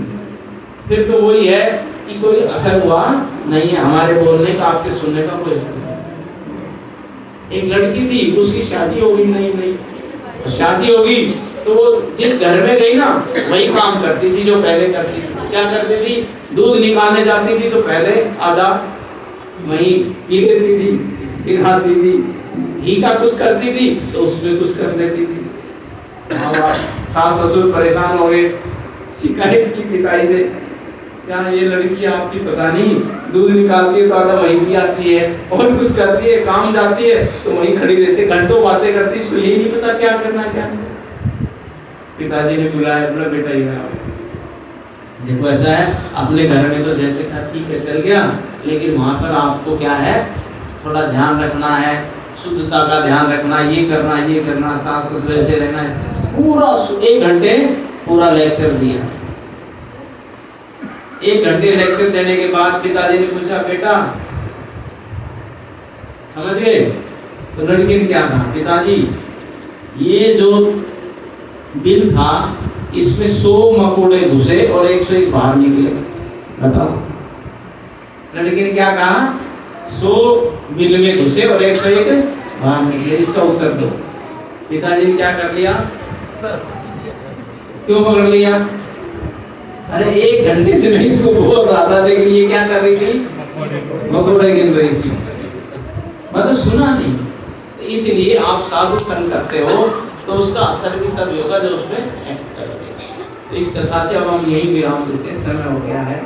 फिर तो वही है कि कोई असर हुआ नहीं है हमारे बोलने का, आपके सुनने का कोई असर नहीं। एक लड़की थी, उसकी शादी हो गई, नहीं शादी होगी तो वो जिस घर में गई ना वही काम करती थी जो पहले करती थी। क्या करती थी? दूध निकालने जाती थी तो पहले आधा वही पी लेती थी, फिर आती थी, घी का कुछ करती थी तो उसमें कुछ कर लेती थी। सास ससुर परेशान हो गए, शिकायत की पिताई से, क्या ये लड़की आपकी पता नहीं दूध निकालती है तो आधा वहीं भी आती है और कुछ करती है, काम जाती है तो वहीं खड़ी रहती है, घंटों बातें करती है, इसको यही नहीं पता क्या करना क्या नहीं। पिताजी ने बुलाया, बोला बेटा ये देखो ऐसा है, अपने घर में तो जैसे था ठीक है चल गया, लेकिन वहाँ पर आपको क्या है थोड़ा ध्यान रखना है, शुद्धता का ध्यान रखना, ये करना, सास ससुर से रहना है। पूरा 1 घंटे पूरा लेक्चर दिया। 1 घंटे लेक्चर देने के बाद पिताजी ने पूछा बेटा समझ गए? तो लड़की ने क्या कहा, पिताजी ये जो बिल था इसमें 100 मकोड़े घुसे और 101 बाहर निकले, बताओ। लड़की ने क्या कहा, 100 बिल में घुसे और 101 बाहर निकले, इसका उत्तर दो। पिताजी ने क्या कर लिया, क्यों पकड़ लिया? अरे 1 घंटे से मैं इसको बोल रहा था लेकिन ये क्या कर रही थी, मकोड़े गिन रही थी, मतलब सुना नहीं। इसलिए आप साधु संग करते हो तो उसका असर भी तभी होगा जब उसमें एक्ट करोगे। तो इस कथा से अब हम यही विराम देते हैं, समय हो गया है।